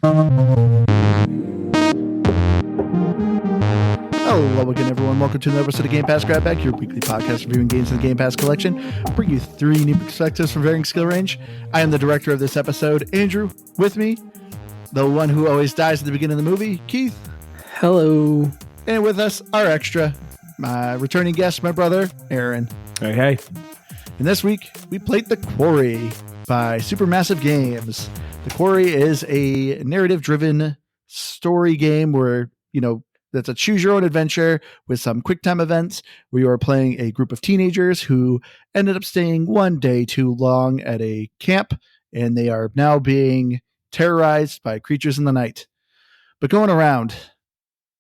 Hello again, everyone. Welcome to another episode of Game Pass Grab Bag, your weekly podcast reviewing games in the Game Pass collection. Bring you 3 new perspectives from varying skill range. I am the director of this episode, Andrew. With me, the one who always dies at the beginning of the movie, Keith. Hello. And with us, our extra, my returning guest, my brother, Aaron. Hey. And this week, we played The Quarry by Supermassive Games. The Quarry is a narrative-driven story game where, that's a choose-your-own-adventure with some quick-time events where you are playing a group of teenagers who ended up staying one day too long at a camp, and they are now being terrorized by creatures in the night. But going around,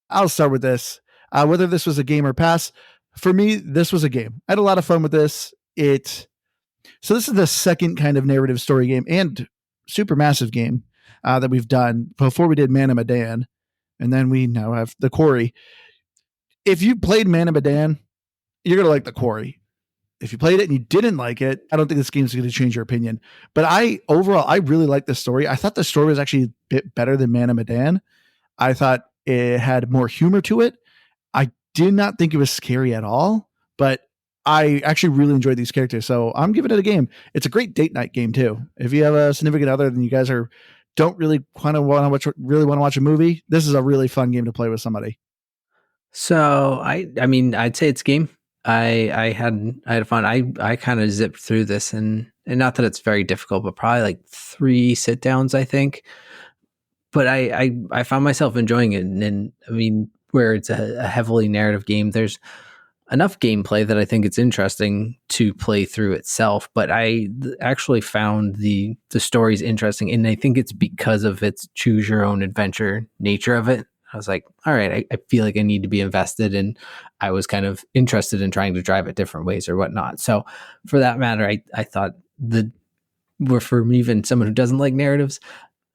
I'll start with this. Whether this was a game or pass, for me, this was a game. I had a lot of fun with this. So this is the second kind of narrative story game and Supermassive game that we've done. Before we did Man of Medan, and then we now have The Quarry. If you played Man of Medan, you're going to like The Quarry. If you played it and you didn't like it, I don't think this game is going to change your opinion. But I really like the story. I thought the story was actually a bit better than Man of Medan. I thought it had more humor to it. I did not think it was scary at all, but I actually really enjoyed these characters. So I'm giving it a game. It's a great date night game too. If you have a significant other and you guys don't really want to watch a movie, this is a really fun game to play with somebody. So I'd say it's a game. I had fun. I kind of zipped through this and not that it's very difficult, but probably like 3 sit downs, I think. But I found myself enjoying it. And where it's a heavily narrative game, there's enough gameplay that I think it's interesting to play through itself, but I actually found the stories interesting, and I think it's because of its choose your own adventure nature of it. I was like, all right, I feel like I need to be invested, and I was kind of interested in trying to drive it different ways or whatnot. So for that matter, I thought for me, even someone who doesn't like narratives,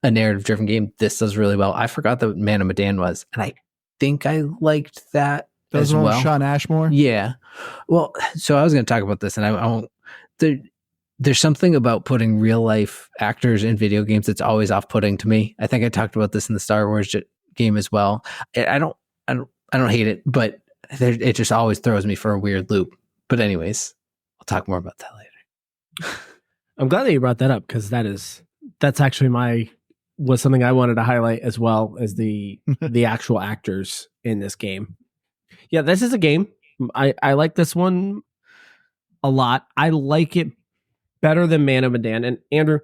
a narrative driven game, this does really well. I forgot that Man of Medan was, and I think I liked that. That was as well. Sean Ashmore. Yeah. Well, so I was going to talk about this, and I won't. There's something about putting real life actors in video games that's always off putting to me. I think I talked about this in the Star Wars game as well. I don't hate it, but it just always throws me for a weird loop. But anyways, I'll talk more about that later. I'm glad that you brought that up, because that's actually was something I wanted to highlight as well as the actual actors in this game. Yeah, this is a game. I like this one a lot. I like it better than Man of Medan. And Andrew,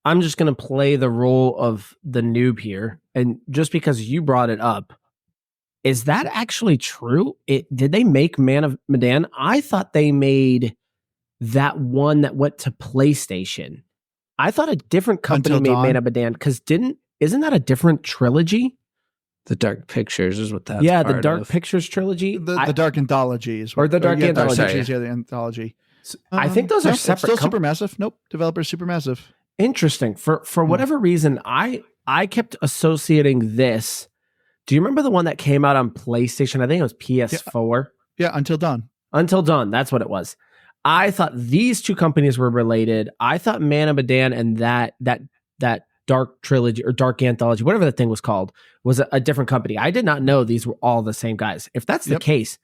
I'm just going to play the role of the noob here. And just because you brought it up, is that actually true? Did they make Man of Medan? I thought they made that one that went to PlayStation. I thought a different company made Man of Medan, because isn't that a different trilogy? The Dark Pictures is what that's the Dark Pictures trilogy. The Dark Anthology is or the Dark Anthology. The Anthology. I think those are separate. Still Supermassive. Nope. Developer Supermassive. Interesting. For whatever reason, I kept associating this. Do you remember the one that came out on PlayStation? I think it was PS4. Yeah, Until Dawn. Until Dawn. That's what it was. I thought these two companies were related. I thought Man of Medan and that Dark Trilogy or Dark Anthology, whatever that thing was called, was a different company. I did not know these were all the same guys. If that's the case,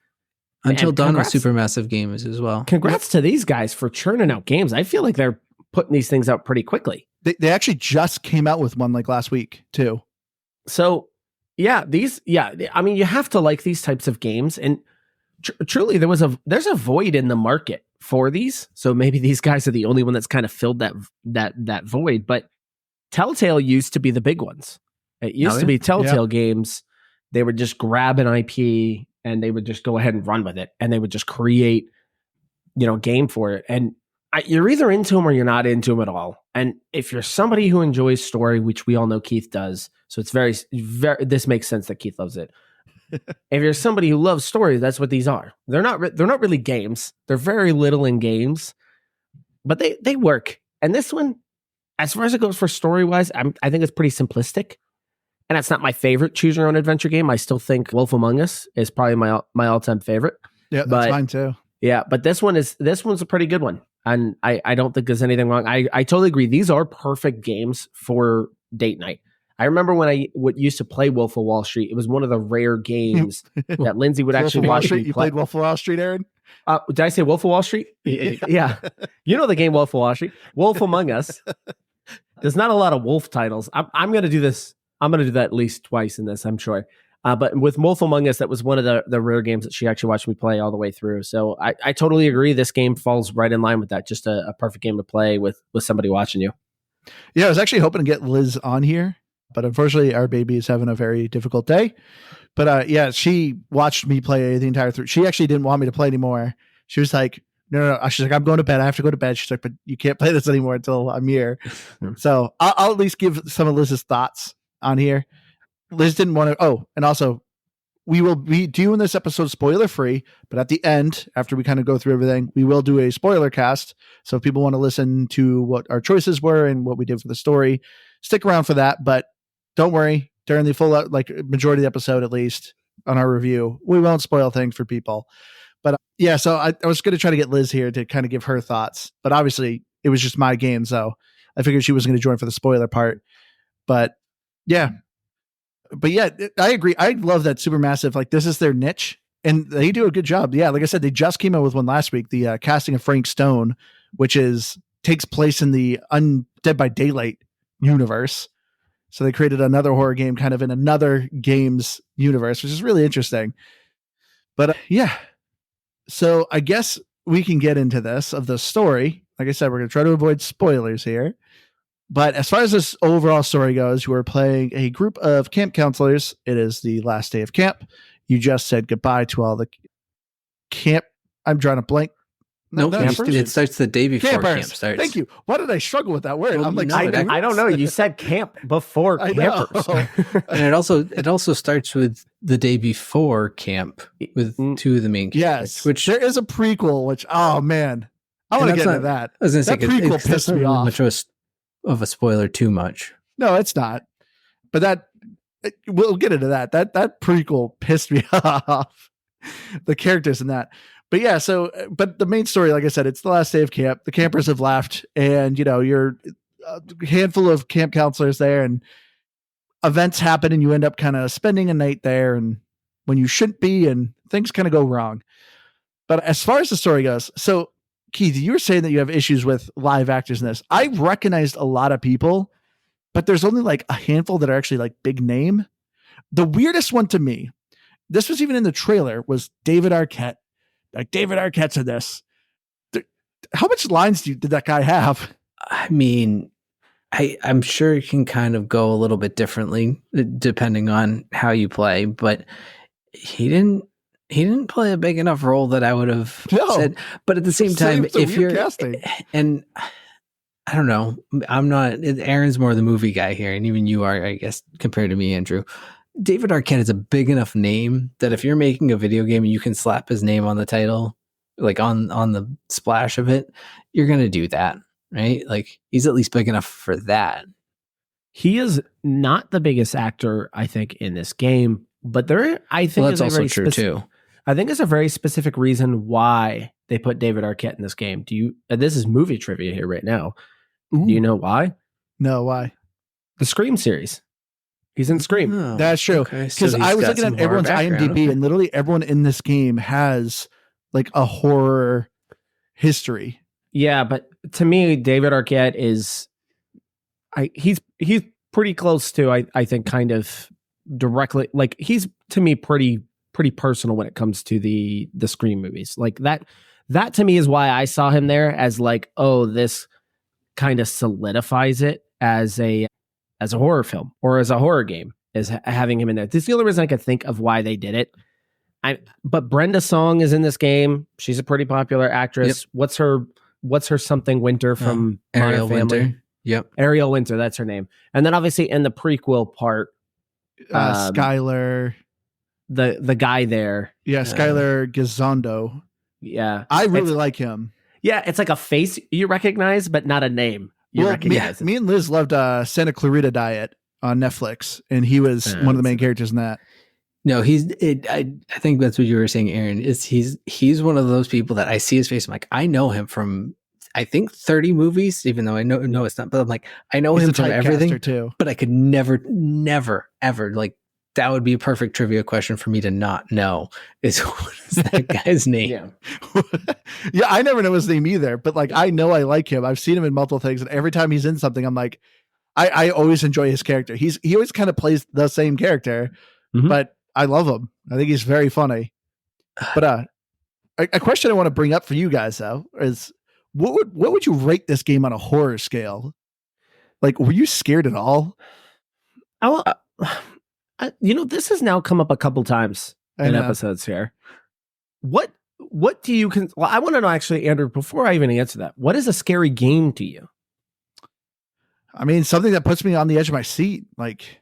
Until Dawn was Supermassive Games as well. Congrats to these guys for churning out games. I feel like they're putting these things out pretty quickly. They actually just came out with one like last week too. So you have to like these types of games, and truly there's a void in the market for these. So maybe these guys are the only one that's kind of filled that void, but Telltale used to be the big ones. It used to be Telltale games. They would just grab an IP and they would just go ahead and run with it, and they would just create, game for it. And you're either into them or you're not into them at all. And if you're somebody who enjoys story, which we all know Keith does, so it's very, very, this makes sense that Keith loves it. If you're somebody who loves story, that's what these are. They're not really games. They're very little in games, but they work. And this one, as far as it goes for story-wise, I think it's pretty simplistic. And that's not my favorite choose your own adventure game. I still think Wolf Among Us is probably my all-time favorite. Yeah, that's mine too. Yeah, but this one's a pretty good one. And I don't think there's anything wrong. I totally agree. These are perfect games for date night. I remember when I used to play Wolf of Wall Street. It was one of the rare games that Lindsay would actually watch me play. You played Wolf of Wall Street, Aaron? Did I say Wolf of Wall Street? Yeah. You know the game Wolf of Wall Street. Wolf Among Us. There's not a lot of wolf titles. I'm going to do this. I'm going to do that at least twice in this, I'm sure. But with Wolf Among Us, that was one of the rare games that she actually watched me play all the way through. So I totally agree. This game falls right in line with that. Just a perfect game to play with somebody watching you. Yeah, I was actually hoping to get Liz on here, but unfortunately our baby is having a very difficult day. But yeah, she watched me play the entire through. She actually didn't want me to play anymore. She was like, no. She's like, I'm going to bed. I have to go to bed. She's like, but you can't play this anymore until I'm here. So I'll at least give some of Liz's thoughts on here. Liz didn't want to. Oh, and also, we will be doing this episode spoiler free, but at the end, after we kind of go through everything, we will do a spoiler cast. So if people want to listen to what our choices were and what we did for the story, stick around for that. But don't worry, during the full, like majority of the episode, at least on our review, we won't spoil things for people. But yeah, so I was going to try to get Liz here to kind of give her thoughts, but obviously it was just my game. So I figured she wasn't going to join for the spoiler part, but yeah. But yeah, I agree. I love that Supermassive, like this is their niche and they do a good job. Yeah. Like I said, they just came out with one last week, the casting of Frank Stone, which takes place in the Dead by Daylight universe. So they created another horror game kind of in another game's universe, which is really interesting. But yeah, so I guess we can get into this of the story. Like I said, we're going to try to avoid spoilers here. But as far as this overall story goes, you are playing a group of camp counselors. It is the last day of camp. You just said goodbye to all the camp. I'm drawing a blank. No, it starts the day before campers. Camp starts. Thank you. Why did I struggle with that word? Well, I'm like, I don't know. You said camp before campers. And it also starts with the day before camp with two of the main characters. Yes, which there is a prequel. Which man, I want to get into that. I was going to say that prequel pissed me off. Much of a spoiler, too much. No, it's not. But we'll get into that. That prequel pissed me off. The characters in that. But yeah, but the main story, like I said, it's the last day of camp. The campers have left, and you're a handful of camp counselors there, and events happen, and you end up kind of spending a night there, and when you shouldn't be, and things kind of go wrong. But as far as the story goes, so Keith, you were saying that you have issues with live actors in this. I recognized a lot of people, but there's only like a handful that are actually like big name. The weirdest one to me, this was even in the trailer, was David Arquette. Like David Arquette's in this. How much lines did that guy have? I mean, I'm sure it can kind of go a little bit differently depending on how you play, but he didn't play a big enough role that I would have said. But at the same time, if you're casting. And I don't know, I'm not. Aaron's more the movie guy here, and even you are, I guess, compared to me, Andrew. David Arquette is a big enough name that if you're making a video game and you can slap his name on the title, like on the splash of it, you're going to do that, right? Like he's at least big enough for that. He is not the biggest actor, I think, in this game, but I think that's also true too. I think there's a very specific reason why they put David Arquette in this game. This is movie trivia here right now. Ooh. Do you know why? No, why? The Scream series. He's in Scream. Oh, that's true. Because I was looking at everyone's IMDb, and literally everyone in this game has like a horror history. Yeah, but to me, David Arquette he's pretty close to I think kind of directly, like he's to me pretty personal when it comes to the Scream movies. Like that to me is why I saw him there as like, oh, this kind of solidifies it as a horror film or as a horror game, is having him in there. This is the only reason I could think of why they did it. But Brenda Song is in this game. She's a pretty popular actress. Yep. What's her something Winter from Ariel Modern Family? Winter. Yep. Ariel Winter, that's her name. And then obviously in the prequel part, Skylar, the guy there. Yeah, Skylar Gisondo. Yeah. I really like him. Yeah, it's like a face you recognize, but not a name. Me and Liz loved Santa Clarita Diet on Netflix, and he was one of the main characters in that. No, I think that's what you were saying, Aaron. Is he's one of those people that I see his face, I'm like, I know him from. I think 30 movies, even though I know it's not, but I'm like, I know He's him a from everything typecaster too. but I could never, ever like that would be a perfect trivia question for me to not know is what is that guy's name? Yeah. Yeah, I never know his name either, but like I know I like him. I've seen him in multiple things, and every time he's in something, I'm like, I always enjoy his character. He always kind of plays the same character, but I love him. I think he's very funny. But a question I want to bring up for you guys though is what would you rate this game on a horror scale? Like, were you scared at all? This has now come up a couple times in episodes here. What do you well, I want to know actually, Andrew, before I even answer that, what is a scary game to you? I mean, something that puts me on the edge of my seat. Like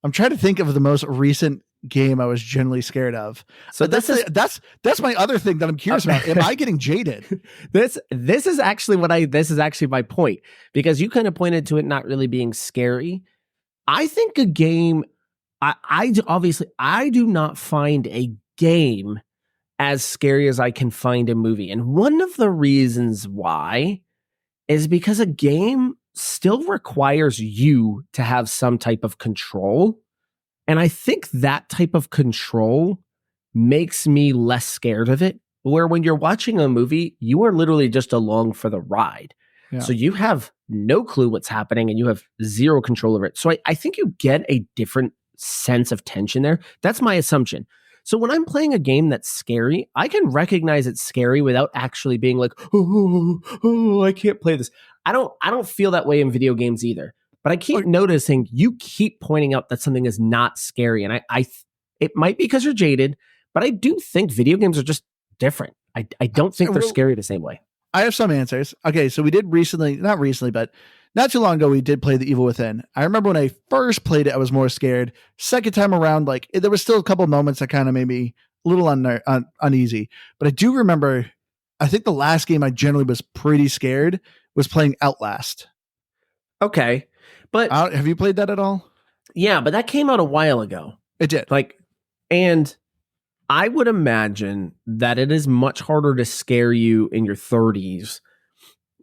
I'm trying to think of the most recent game I was generally scared of. So that's my other thing that I'm curious about. Am I getting jaded? This is actually my point, because you kind of pointed to it not really being scary. I think a game, I do not find a game as scary as I can find a movie. And one of the reasons why is because a game still requires you to have some type of control. And I think that type of control makes me less scared of it. Where when you're watching a movie, you are literally just along for the ride. Yeah. So you have no clue what's happening and you have zero control over it. So I think you get a different sense of tension there. That's my assumption. So when I'm playing a game that's scary, I can recognize it's scary without actually being like, oh, I can't play this. I don't feel that way in video games either. But I keep noticing you keep pointing out that something is not scary. And it might be because you're jaded, but I do think video games are just different. I don't think they're scary the same way. I have some answers. Okay, so we did not recently, but not too long ago, we did play The Evil Within. I remember when I first played it, I was more scared. Second time around, like there was still a couple moments that kind of made me a little uneasy. But I do remember, I think the last game I generally was pretty scared was playing Outlast. Okay. But have you played that at all? Yeah, but that came out a while ago. It did. And I would imagine that it is much harder to scare you in your 30s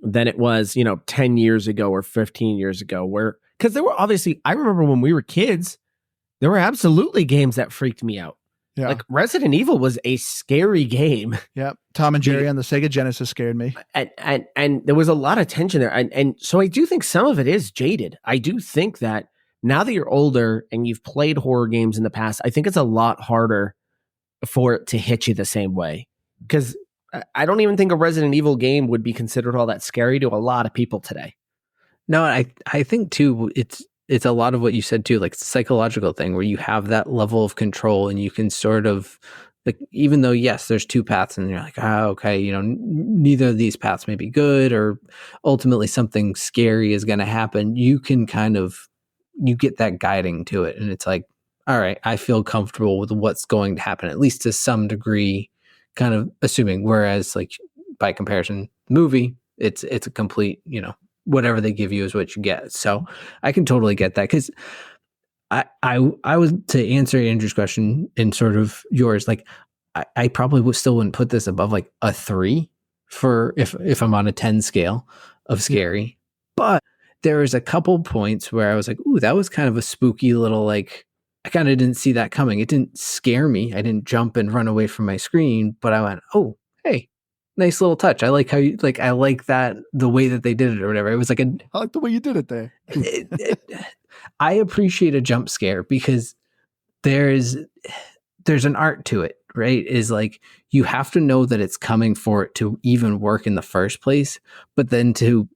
than it was, 10 years ago or 15 years ago, because there were obviously, I remember when we were kids, there were absolutely games that freaked me out. Yeah. Like Resident Evil was a scary game. Yeah. Tom and Jerry on the Sega Genesis scared me. And there was a lot of tension there. And so I do think some of it is jaded. I do think that now that you're older and you've played horror games in the past, I think it's a lot harder for it to hit you the same way. Because I don't even think a Resident Evil game would be considered all that scary to a lot of people today. No, I think too, it's a lot of what you said too, like it's a psychological thing where you have that level of control and you can sort of like, even though, yes, there's two paths and you're like, okay, neither of these paths may be good or ultimately something scary is going to happen. You can you get that guiding to it. And it's like, all right, I feel comfortable with what's going to happen, at least to some degree, kind of assuming, whereas like by comparison, movie, it's a complete, whatever they give you is what you get. So I can totally get that, because I was, to answer Andrew's question and sort of yours, like I probably still wouldn't put this above like a 3 for if I'm on a 10 scale of scary, but there was a couple points where I was like, ooh, that was kind of a spooky little, like, I kind of didn't see that coming. It didn't scare me. I didn't jump and run away from my screen, but I went, oh, hey, nice little touch. I like how I like that, the way that they did it or whatever. It was like I like the way you did it there. I appreciate a jump scare because there's an art to it, right? Is like, you have to know that it's coming for it to even work in the first place, but then to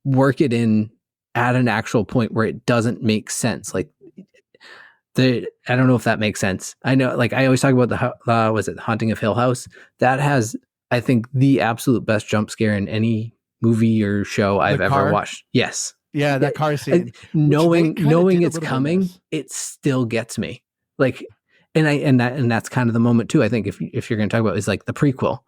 work it in at an actual point where it doesn't make sense. Like, I don't know if that makes sense. I know, like, I always talk about the was it Haunting of Hill House? That has, I think, the absolute best jump scare in any movie or show I've ever watched. Yes. Yeah, that car scene. Knowing it's coming, it still gets me. Like, and that's kind of the moment too. I think if you're going to talk about, is like the prequel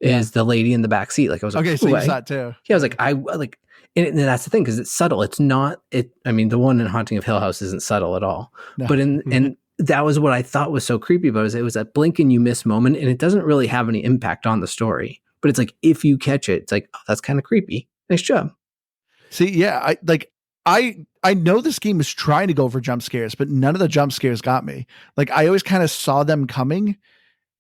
is the lady in the back seat. Like, I was like, okay, so you saw it too. Yeah, I was like, I like. And that's the thing, because it's subtle. It's not it. I mean, the one in Haunting of Hill House isn't subtle at all. No. But and that was what I thought was so creepy about it. It was that blink and you miss moment, and it doesn't really have any impact on the story. But it's like, if you catch it, it's like, oh, that's kind of creepy. Nice job. See, yeah, I know this game is trying to go for jump scares, but none of the jump scares got me. Like, I always kind of saw them coming,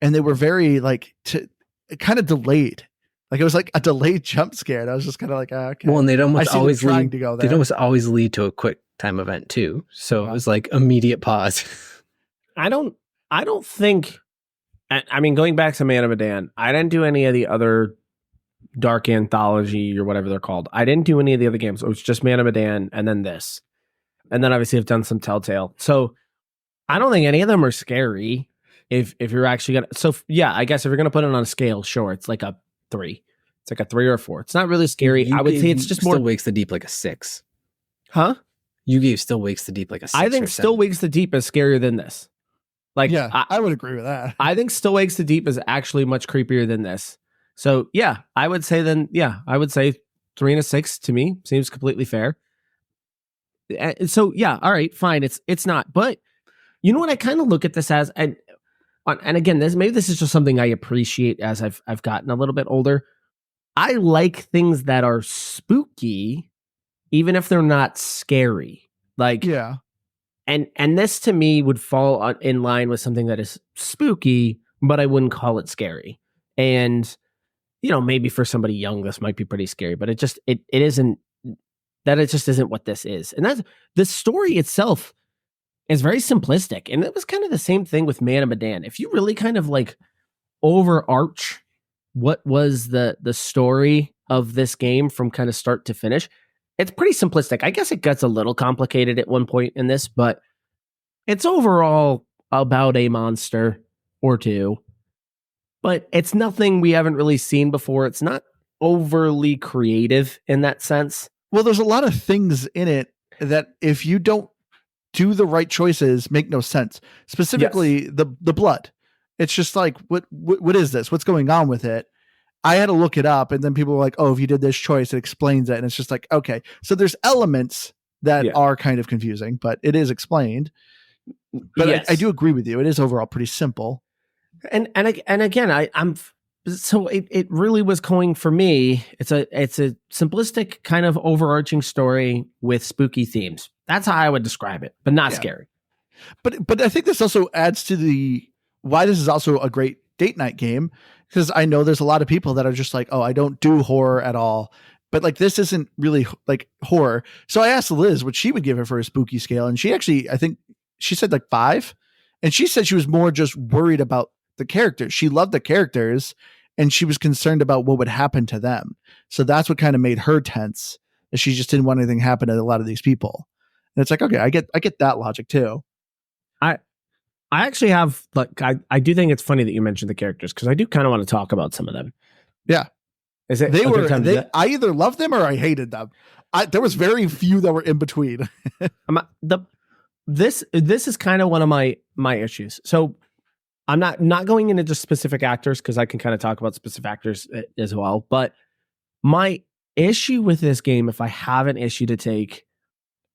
and they were very kind of delayed. Like, it was like a delayed jump scare. And I was just kind of like, oh, okay. Well, and they'd almost always trying to go there. They'd almost always lead to a quick time event too. So it was like immediate pause. I don't think. I mean, going back to Man of Medan, I didn't do any of the other Dark Anthology or whatever they're called. I didn't do any of the other games. It was just Man of Medan and then this. And then obviously I've done some Telltale. So I don't think any of them are scary if you're actually going to. So yeah, I guess if you're going to put it on a scale, sure, it's like a 3. It's like a 3 or a 4. It's not really scary. I would say it's just more. Still Wakes the Deep like a 6. Huh? You gave Still Wakes the Deep like a 6. I think Still Wakes the Deep is scarier than this. Like, yeah, I would agree with that. I think Still Wakes the Deep is actually much creepier than this. So yeah, I would say 3 and a 6 to me seems completely fair. So yeah, all right, fine. It's not, but you know what I kind of look at this as, and again, this is just something I appreciate as I've gotten a little bit older. I like things that are spooky, even if they're not scary. Like, yeah. And this to me would fall in line with something that is spooky, but I wouldn't call it scary. And, you know, maybe for somebody young, this might be pretty scary, but it just isn't what this is. And that's the story itself is very simplistic. And it was kind of the same thing with Man of Medan. If you really kind of like overarch what was the story of this game from kind of start to finish, it's pretty simplistic. I guess it gets a little complicated at one point in this, but it's overall about a monster or two. But it's nothing we haven't really seen before. It's not overly creative in that sense. Well, there's a lot of things in it that if you don't do the right choices, make no sense. Specifically, the blood. It's just like, what is this? What's going on with it? I had to look it up, and then people were like, oh, if you did this choice, it explains it. And it's just like, okay. So there's elements that are kind of confusing, but it is explained. But I do agree with you. It is overall pretty simple. And again, I'm so it really was going for me. It's a simplistic kind of overarching story with spooky themes. That's how I would describe it, but not scary. But I think this also adds to why this is also a great date night game, because I know there's a lot of people that are just like, oh, I don't do horror at all. But like, this isn't really like horror. So I asked Liz what she would give it for a spooky scale. And she actually, I think she said like 5. And she said she was more just worried about the characters. She loved the characters and she was concerned about what would happen to them. So that's what kind of made her tense, is she just didn't want anything happen to a lot of these people. And it's like, okay, I get that logic too. I actually have, like, I do think it's funny that you mentioned the characters, because I do kind of want to talk about some of them. Yeah. Is it? I either loved them or I hated them. There was very few that were in between. This is kind of one of my issues. So I'm not going into just specific actors, because I can kind of talk about specific actors as well. But my issue with this game, if I have an issue to take,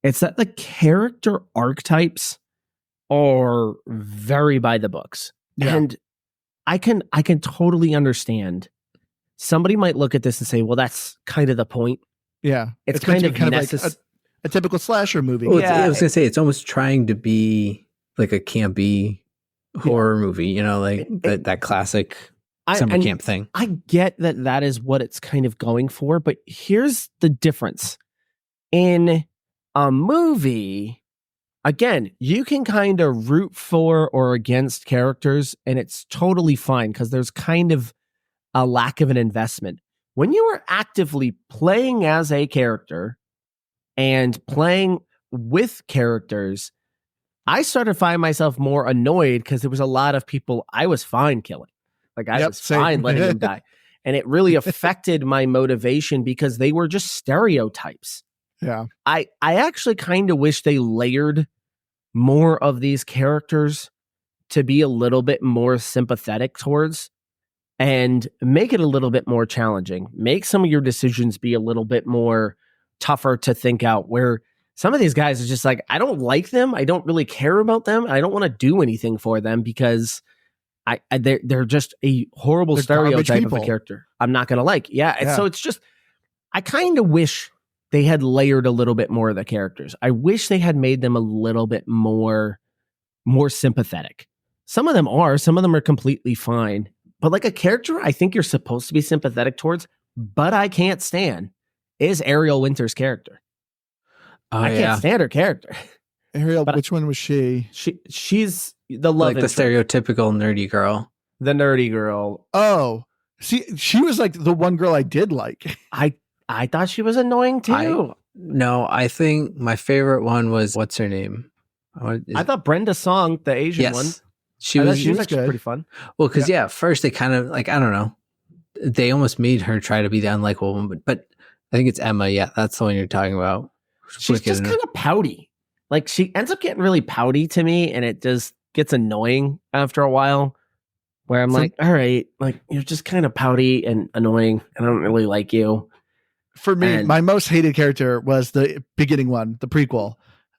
it's that the character archetypes are very by the books. Yeah. And I can totally understand. Somebody might look at this and say, well, that's kind of the point. Yeah. It's kind of like a typical slasher movie. Well, I was going to say, it's almost trying to be like a campy horror movie, you know, like that classic summer camp thing. I get that is what it's kind of going for, but here's the difference. In a movie, again, you can kind of root for or against characters, and it's totally fine because there's kind of a lack of an investment. When you are actively playing as a character and playing with characters, I started finding myself more annoyed because there was a lot of people I was fine killing. Like, I was fine letting them die. And it really affected my motivation because they were just stereotypes. Yeah. I actually kind of wish they layered more of these characters to be a little bit more sympathetic towards, and make it a little bit more challenging. Make some of your decisions be a little bit more tougher to think out, where some of these guys are just like, I don't like them. I don't really care about them. I don't want to do anything for them because they're just a horrible stereotype of a character. I'm not gonna like. Yeah. And so it's just, I kind of wish they had layered a little bit more of the characters. I wish they had made them a little bit more sympathetic. Some of them are completely fine. But like a character I think you're supposed to be sympathetic towards, but I can't stand, is Ariel Winter's character. I can't stand her character. Ariel, which one was she? She's the love like the stereotypical nerdy girl. The nerdy girl. Oh, she was like the one girl I did like. I thought she was annoying too. I think my favorite one was, what's her name? I thought Brenda Song, the Asian one. She was actually pretty fun. Well, because first they kind of like, I don't know, they almost made her try to be the unlikable one, but I think it's Emma. Yeah, that's the one you're talking about. She's just kind of pouty. Like she ends up getting really pouty to me, and it just gets annoying after a while. Where I'm like, all right, like you're just kind of pouty and annoying. I don't really like you. For me, my most hated character was the beginning one, the prequel.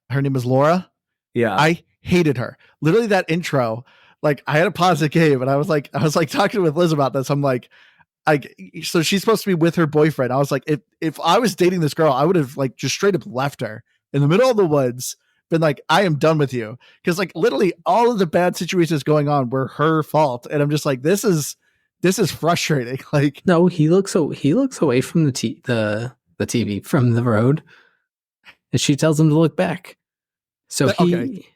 Her name was Laura. Yeah. I hated her. Literally that intro, like I had to pause the game and I was like talking with Liz about this. I'm like, so she's supposed to be with her boyfriend. I was like, if I was dating this girl, I would have like just straight up left her in the middle of the woods, been like, I am done with you. Cause like literally all of the bad situations going on were her fault. And I'm just like, this is frustrating. Like, no, he looks away from the TV from the road, and she tells him to look back. So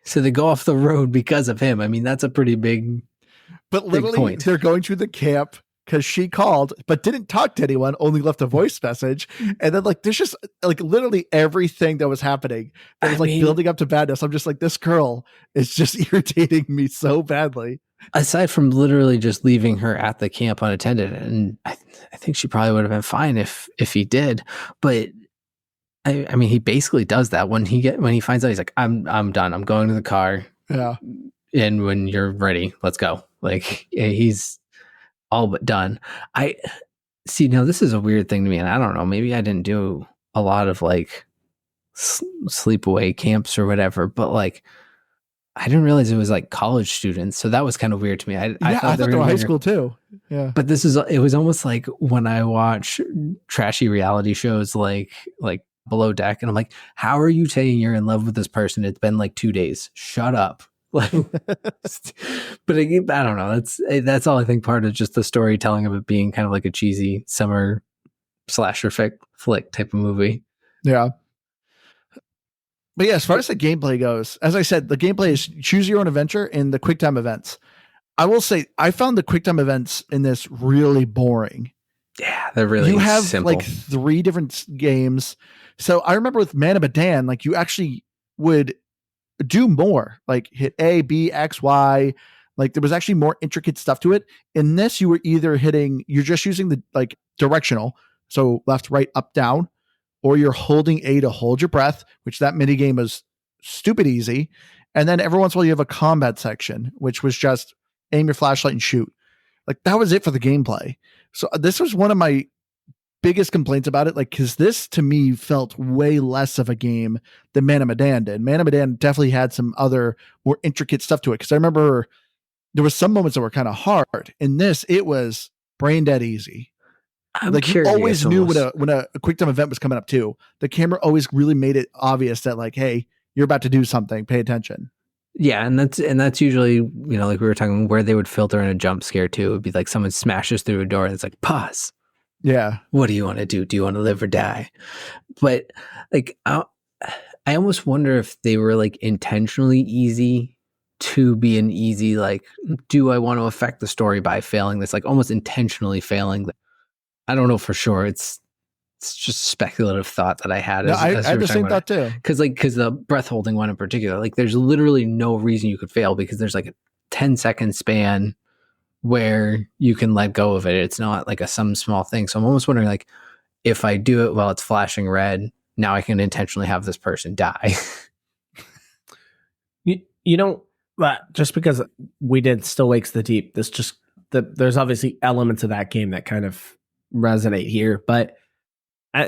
so they go off the road because of him. I mean, that's a pretty big. But literally, they're going to the camp because she called, but didn't talk to anyone. Only left a voice message, and then like there's just like literally everything that was happening that was building up to badness. I'm just like, this girl is just irritating me so badly. Aside from literally just leaving her at the camp unattended, and I think she probably would have been fine if he did. But I mean, he basically does that when he finds out. He's like, I'm done. I'm going to the car. Yeah. And when you're ready, let's go. Like he's all but done. I see. Now this is a weird thing to me, and I don't know. Maybe I didn't do a lot of like sleepaway camps or whatever, but like. I didn't realize it was like college students, so that was kind of weird to me. I thought they were high school too. Yeah, but it was almost like when I watch trashy reality shows like Below Deck, and I'm like, how are you saying you're in love with this person? It's been like 2 days. Shut up. Like, but I don't know. That's all I think. Part of just the storytelling of it being kind of like a cheesy summer slasher flick type of movie. Yeah. But yeah, as far as the gameplay goes, as I said, the gameplay is choose your own adventure in the QuickTime events. I will say, I found the QuickTime events in this really boring. Yeah, they're really You have simple. like 3 different games. So I remember with Man of Medan, like you actually would do more, like hit A, B, X, Y. Like there was actually more intricate stuff to it. In this, you were either you're just using the like directional. So left, right, up, down. Or you're holding A to hold your breath, which that mini game was stupid easy. And then every once in a while you have a combat section, which was just aim your flashlight and shoot. Like that was it for the gameplay. So this was one of my biggest complaints about it. Like, cause this to me felt way less of a game than Man of Medan did. Man of Medan definitely had some other more intricate stuff to it. Cause I remember there was some moments that were kind of hard. In this, it was brain dead easy. I'm like curious, you always knew when a QuickTime event was coming up too. The camera always really made it obvious that like, hey, you're about to do something. Pay attention. Yeah, and that's usually, like we were talking, where they would filter in a jump scare too. It would be like someone smashes through a door and it's like, pause. Yeah. What do you want to do? Do you want to live or die? But like, I almost wonder if they were like intentionally easy to be an easy, like, do I want to affect the story by failing this? Like almost intentionally failing. I don't know for sure. It's just speculative thought that I had. No, I had the same thought too. Because the breath holding one in particular, like there's literally no reason you could fail because there's like a 10-second span where you can let go of it. It's not like some small thing. So I'm almost wondering, like, if I do it while it's flashing red, now I can intentionally have this person die. But just because we did Still Wakes the Deep, there's obviously elements of that game that kind of resonate here, but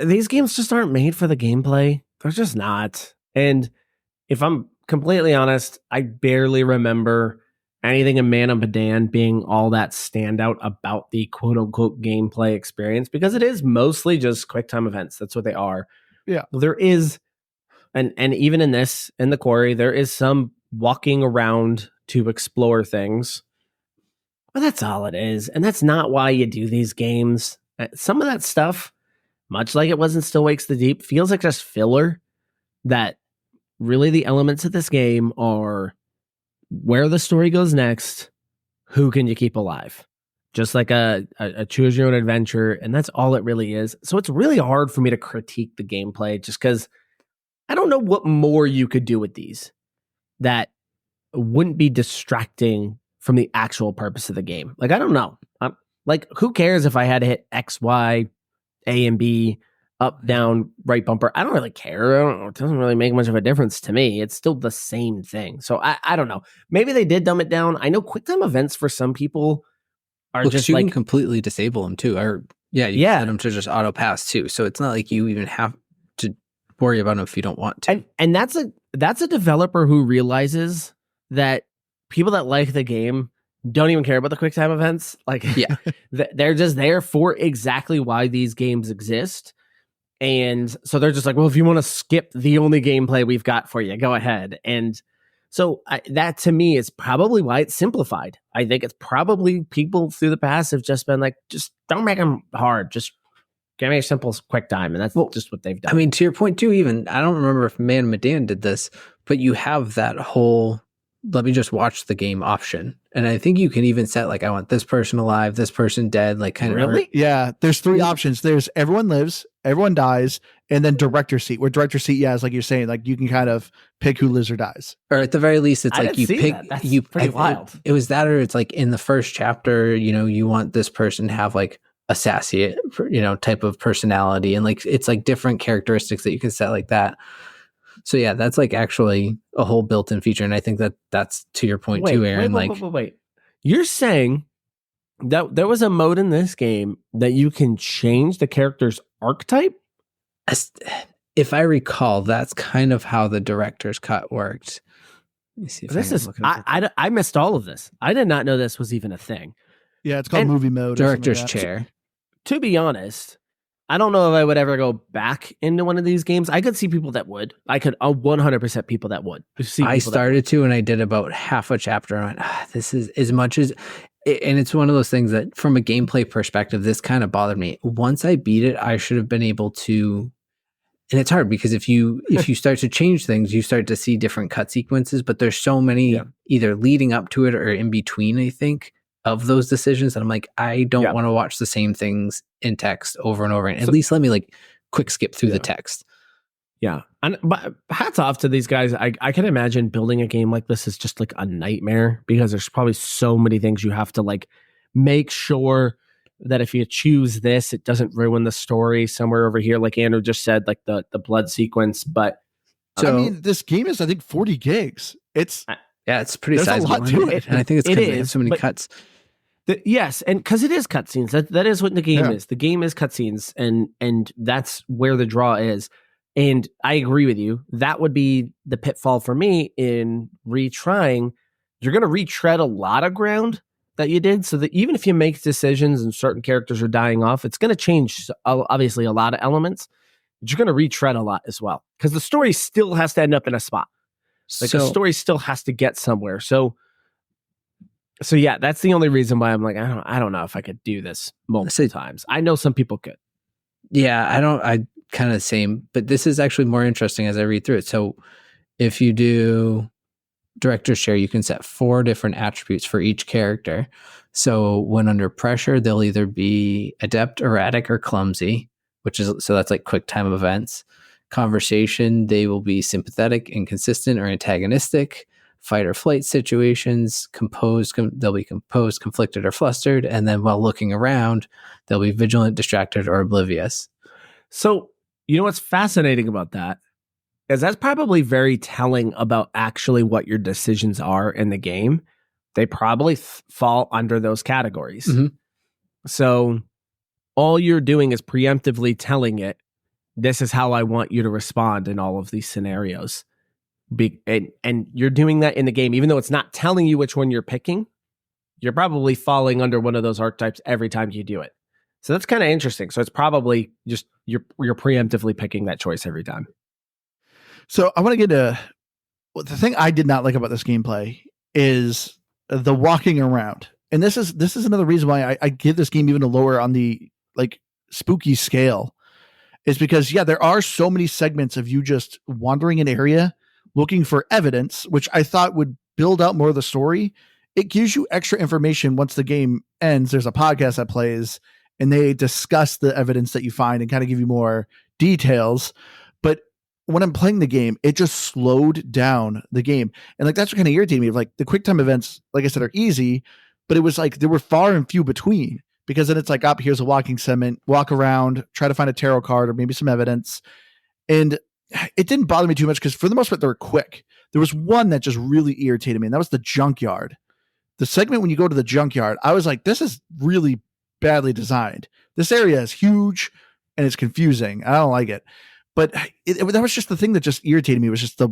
these games just aren't made for the gameplay. They're just not. And if I'm completely honest, I barely remember anything in Man of Medan being all that standout about the quote unquote gameplay experience, because it is mostly just quick time events. That's what they are. Yeah. There is, and even in the Quarry, there is some walking around to explore things. But that's all it is. And that's not why you do these games. Some of that stuff, much like it was in Still Wakes the Deep, feels like just filler. That really the elements of this game are where the story goes next, who can you keep alive? Just like a choose your own adventure, and that's all it really is. So it's really hard for me to critique the gameplay just because I don't know what more you could do with these that wouldn't be distracting from the actual purpose of the game. Like, I don't know. Like, who cares if I had to hit X, Y, A, and B, up, down, right bumper? I don't really care. I don't know. It doesn't really make much of a difference to me. It's still the same thing. So I don't know. Maybe they did dumb it down. I know QuickTime events for some people are just you like can completely disable them too. Or you can set them to just auto pass too. So it's not like you even have to worry about them if you don't want to. And that's a developer who realizes that people that like the game don't even care about the QuickTime events. Like, they're just there for exactly why these games exist. And so they're just like, well, if you want to skip the only gameplay we've got for you, go ahead. And so that to me is probably why it's simplified. I think it's probably people through the past have just been like, just don't make them hard. Just give me a simple quick time. And that's just what they've done. I mean, to your point too, even I don't remember if Man of Medan did this, but you have that whole let me just watch the game option. And I think you can even set like, I want this person alive, this person dead, like kind of. Yeah. There's 3 options. There's everyone lives, everyone dies, and then director seat, where director seat, is like you're saying, like you can kind of pick who lives or dies. Or at the very least, it's like you pick, That's pretty wild. It was that, or it's like in the first chapter, you want this person to have like a sassy, type of personality. And like, it's like different characteristics that you can set like that. So yeah, that's like actually a whole built-in feature, and I think that's to your point too, Aaron. Wait. You're saying that there was a mode in this game that you can change the character's archetype? If I recall, that's kind of how the director's cut worked. Let me see if I missed all of this. I did not know this was even a thing. Yeah, it's called movie mode. Director's chair. To be honest, I don't know if I would ever go back into one of these games. I could see people that would. I could 100% people that would. I started to, and I did about half a chapter. And I went, this is as much as, and it's one of those things that from a gameplay perspective, this kind of bothered me. Once I beat it, I should have been able to, and it's hard because if you start to change things, you start to see different cut sequences, but there's so many either leading up to it or in between, I think, of those decisions that I'm like, I don't want to watch the same things in text over and over. And at least let me like quick skip through the text. Yeah. But hats off to these guys. I can imagine building a game like this is just like a nightmare because there's probably so many things you have to like make sure that if you choose this, it doesn't ruin the story somewhere over here. Like Andrew just said, like the blood sequence. But I mean, this game is, I think, 40 gigs. It's pretty sizable. A lot to it. And I think it's because they have so many cuts. Yes, and because it is cutscenes. That is what the game is. The game is cutscenes, and that's where the draw is. And I agree with you. That would be the pitfall for me in retrying. You're going to retread a lot of ground that you did, so that even if you make decisions and certain characters are dying off, it's going to change, obviously, a lot of elements. But you're going to retread a lot as well, because the story still has to end up in a spot. Like the story still has to get somewhere. So yeah, that's the only reason why I'm like, I don't know if I could do this multiple times. I know some people could. Yeah, I kind of the same, but this is actually more interesting as I read through it. So if you do director's chair, you can set 4 different attributes for each character. So when under pressure, they'll either be adept, erratic, or clumsy, so that's like quick time events. Conversation, they will be sympathetic, inconsistent, or antagonistic. Fight or flight situations, they'll be composed, conflicted, or flustered. And then while looking around, they'll be vigilant, distracted, or oblivious. So, what's fascinating about that is that's probably very telling about actually what your decisions are in the game. They probably fall under those categories. Mm-hmm. So all you're doing is preemptively telling it, this is how I want you to respond in all of these scenarios. and you're doing that in the game, even though it's not telling you which one you're picking, you're probably falling under one of those archetypes every time you do it. So that's kind of interesting. So it's probably just you're preemptively picking that choice every time. So I want to get to the thing I did not like about this gameplay is the walking around. And this is another reason why I give this game even a lower on the like spooky scale, is because there are so many segments of you just wandering an area looking for evidence, which I thought would build out more of the story. It gives you extra information once the game ends. There's a podcast that plays and they discuss the evidence that you find and kind of give you more details. But when I'm playing the game, it just slowed down the game. And like, that's what kind of irritated me. Like the quick time events, like I said, are easy, but it was like, there were far and few between, because then it's like, here's a walking segment, walk around, try to find a tarot card or maybe some evidence. And it didn't bother me too much because for the most part, they were quick. There was one that just really irritated me, and that was the junkyard. The segment when you go to the junkyard, I was like, this is really badly designed. This area is huge and it's confusing. I don't like it. But that was just the thing that just irritated me, was just the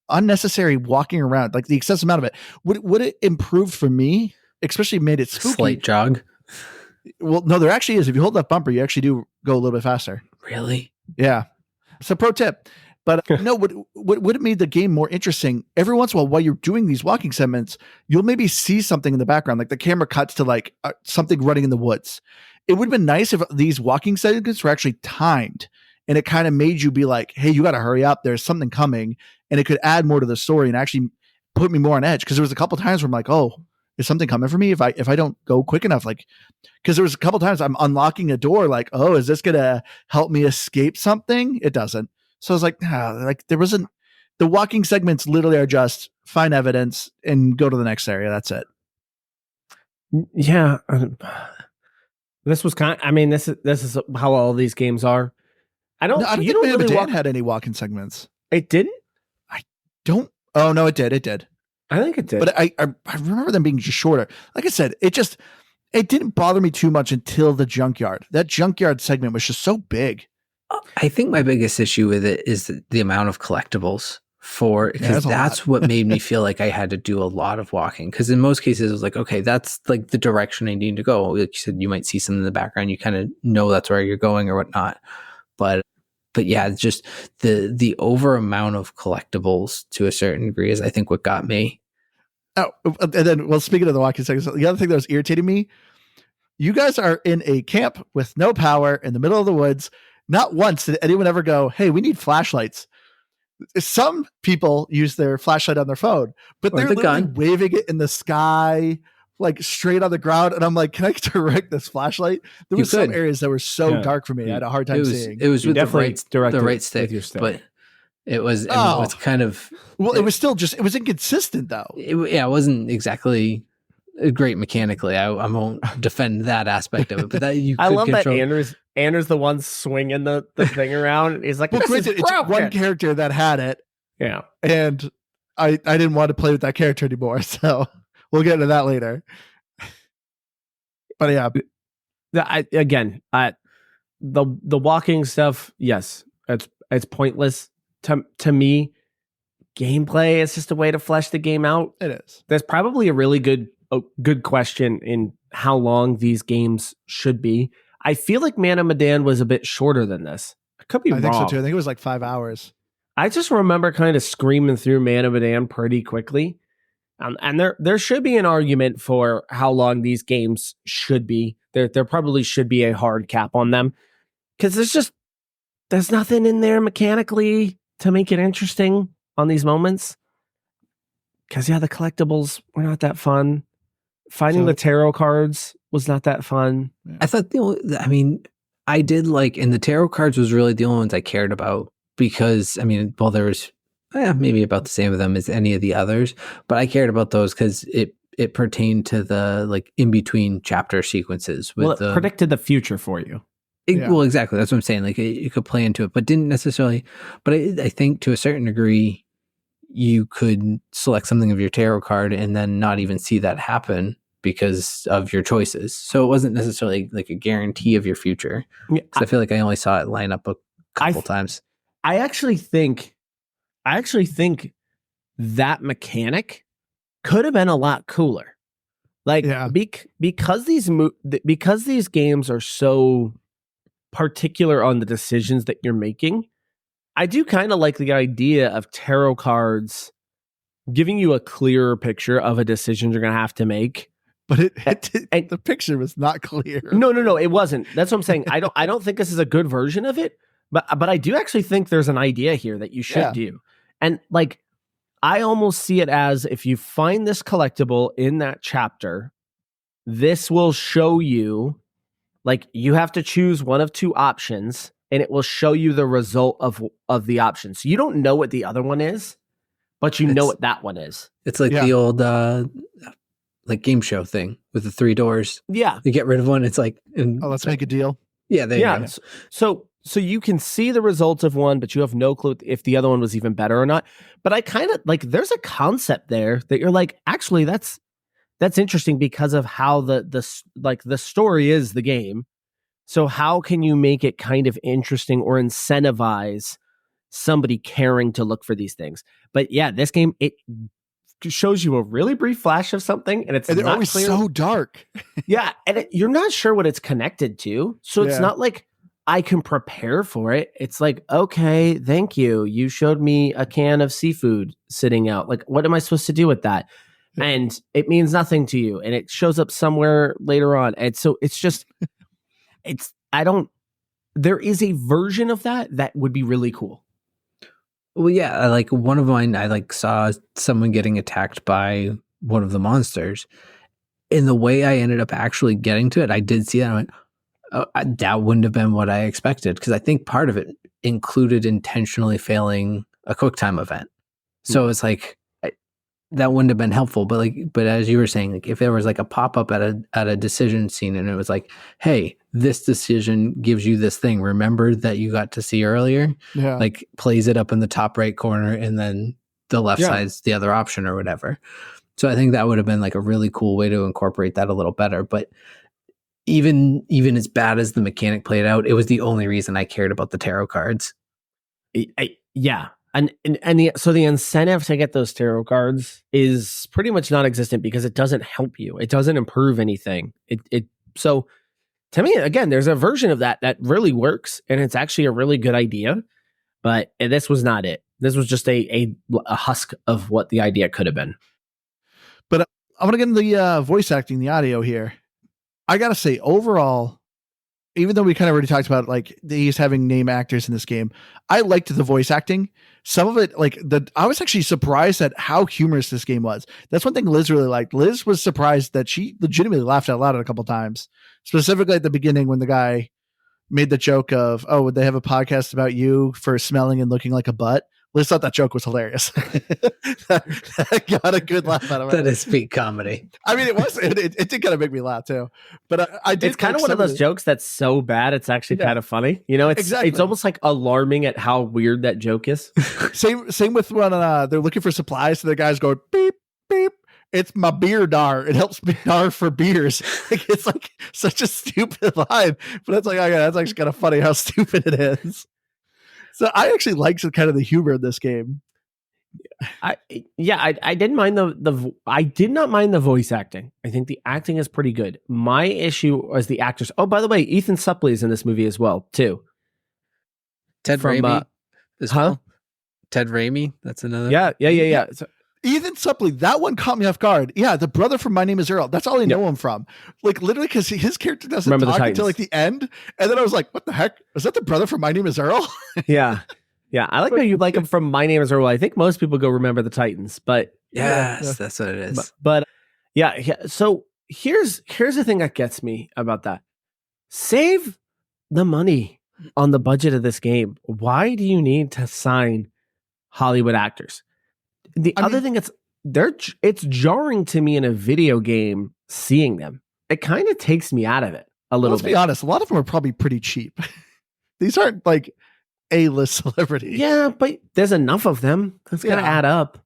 unnecessary walking around, like the excessive amount of it. Would it improved for me, especially made it spooky? Slight jog. Well, no, there actually is. If you hold that bumper, you actually do go a little bit faster. Really? Yeah. So pro tip. But no, what it made the game more interesting, every once in a while you're doing these walking segments, you'll maybe see something in the background, like the camera cuts to like something running in the woods. It would have been nice if these walking segments were actually timed, and it kind of made you be like, hey, you got to hurry up. There's something coming. And it could add more to the story and actually put me more on edge. Because there was a couple times where I'm like, oh, is something coming for me if I don't go quick enough? Like, because there was a couple times I'm unlocking a door, like, oh, is this going to help me escape something? It doesn't. So I was like, like there wasn't, the walking segments literally are just find evidence and go to the next area. That's it. Yeah. This was this is how all these games are. I don't think really Medan had any walking segments. It didn't? I don't. Oh, no, it did. It did. I think it did. But I remember them being just shorter. Like I said, it didn't bother me too much until the junkyard. That junkyard segment was just so big. I think my biggest issue with it is the amount of collectibles because that's what made me feel like I had to do a lot of walking. Because in most cases, it was like, okay, that's like the direction I need to go. Like you said, you might see something in the background. You kind of know that's where you're going or whatnot. But yeah, just the over amount of collectibles to a certain degree is, I think, what got me. Oh, and then, well, speaking of the walking segments, the other thing that was irritating me, you guys are in a camp with no power in the middle of the woods. Not once did anyone ever go, hey, we need flashlights. Some people use their flashlight on their phone, but they're literally waving it in the sky, like straight on the ground. And I'm like, can I direct this flashlight? There were some areas that were so dark for me. I had a hard time seeing. It was with the right stick, but it was kind of... Well, it was still just, it was inconsistent though. It wasn't exactly great mechanically. I won't defend that aspect of it, but that you could I love control. That Andrew's the one swinging the thing around. He's like, well, it's one character that had it. Yeah. And I didn't want to play with that character anymore. So we'll get into that later. But yeah. The walking stuff, yes, it's pointless. To me, gameplay is just a way to flesh the game out. It is. There's probably a really good question in how long these games should be. I feel like Man of Medan was a bit shorter than this. I could be wrong. I think so too. I think it was like 5 hours. I just remember kind of screaming through Man of Medan pretty quickly. And there should be an argument for how long these games should be. There probably should be a hard cap on them. Because there's nothing in there mechanically to make it interesting on these moments. Because the collectibles were not that fun. Finding the tarot cards was not that fun. I thought I did like, and the tarot cards was really the only ones I cared about because, there was maybe about the same of them as any of the others, but I cared about those because it pertained to the like in between chapter sequences. It predicted the future for you. Well, exactly. That's what I'm saying. Like you could play into it, but didn't necessarily. But I think to a certain degree, you could select something of your tarot card and then not even see that happen because of your choices. So it wasn't necessarily like a guarantee of your future. Yeah, I feel like I only saw it line up a couple times. I actually think that mechanic could have been a lot cooler. Like because these games are so particular on the decisions that you're making, I do kind of like the idea of tarot cards giving you a clearer picture of a decision you're going to have to make. But the picture was not clear. No, it wasn't. That's what I'm saying. I don't think this is a good version of it, but I do actually think there's an idea here that you should do. And like, I almost see it as if you find this collectible in that chapter, this will show you, like, you have to choose one of two options and it will show you the result of the option. So you don't know what the other one is, but you know what that one is. It's like the old like game show thing with the 3 doors. Yeah. You get rid of one, it's like, let's make a deal. Yeah, there you go. So you can see the result of one, but you have no clue if the other one was even better or not. But I kind of like, there's a concept there that you're like, actually, that's interesting because of how the story is the game. So how can you make it kind of interesting or incentivize somebody caring to look for these things? But yeah, this game, it shows you a really brief flash of something, and it's not always clear. So dark. Yeah, and you're not sure what it's connected to. So it's not like I can prepare for it. It's like, okay, thank you. You showed me a can of seafood sitting out. Like, what am I supposed to do with that? And it means nothing to you. And it shows up somewhere later on. And so it's just, there is a version of that would be really cool. Well, yeah, like one of mine, I like saw someone getting attacked by one of the monsters. In the way I ended up actually getting to it, I did see that. I went, oh, that wouldn't have been what I expected, because I think part of it included intentionally failing a QuickTime event. So it's like that wouldn't have been helpful. But as you were saying, like if there was like a pop up at a decision scene and it was like, hey, this decision gives you this thing. Remember that you got to see earlier? Yeah. Like plays it up in the top right corner and then the left side's the other option or whatever. So I think that would have been like a really cool way to incorporate that a little better. But even as bad as the mechanic played out, it was the only reason I cared about the tarot cards. Yeah. So the incentive to get those tarot cards is pretty much non-existent because it doesn't help you. It doesn't improve anything. So to me, again, there's a version of that really works, and it's actually a really good idea. But this was not it. This was just a husk of what the idea could have been. But I want to get into the voice acting, the audio here. I gotta say, overall, even though we kind of already talked about like he's having name actors in this game, I liked the voice acting. Some of it, I was actually surprised at how humorous this game was. That's one thing Liz really liked. Liz was surprised that she legitimately laughed out loud a couple times, specifically at the beginning when the guy made the joke of, "Oh, would they have a podcast about you for smelling and looking like a butt?" Liz thought that joke was hilarious. that got a good laugh out of it. That is peak comedy. I mean, it did kind of make me laugh too. But I did. It's kind of one of those jokes that's so bad it's actually kind of funny. You know, it's almost like alarming at how weird that joke is. Same with when they're looking for supplies, so the guy's going beep beep. It's my beer dar. It helps me dar for beers. It's like such a stupid line, but it's like, okay, that's actually kind of funny how stupid it is. So I actually like kind of the humor in this game. I didn't mind I did not mind the voice acting. I think the acting is pretty good. My issue was the actors. Oh, by the way, Ethan Suplee is in this movie as well too. Ted Raimi. Ted Raimi. That's another. Yeah. So, Ethan Suplee, that one caught me off guard. Yeah, the brother from My Name is Earl. That's all I know him from. Like literally, because his character doesn't talk until like the end, and then I was like, "What the heck? Is that the brother from My Name is Earl?" Yeah. I like how you like him from My Name is Earl. I think most people go Remember the Titans, but yes, that's what it is. But yeah. So here's the thing that gets me about that: save the money on the budget of this game. Why do you need to sign Hollywood actors? The other thing it's jarring to me in a video game seeing them. It kind of takes me out of it a little bit. Let's be honest, a lot of them are probably pretty cheap. These aren't like A-list celebrities. Yeah, but there's enough of them. It's gonna add up.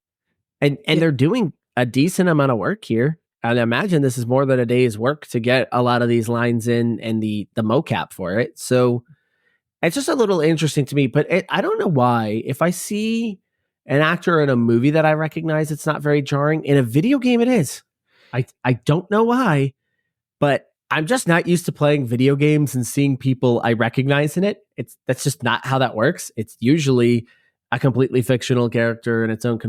And they're doing a decent amount of work here. And I imagine this is more than a day's work to get a lot of these lines in and the mocap for it. So it's just a little interesting to me. But I don't know why. If I see an actor in a movie that I recognize, it's not very jarring. In a video game, it is. I don't know why, but I'm just not used to playing video games and seeing people I recognize in it. That's just not how that works. It's usually a completely fictional character in its own,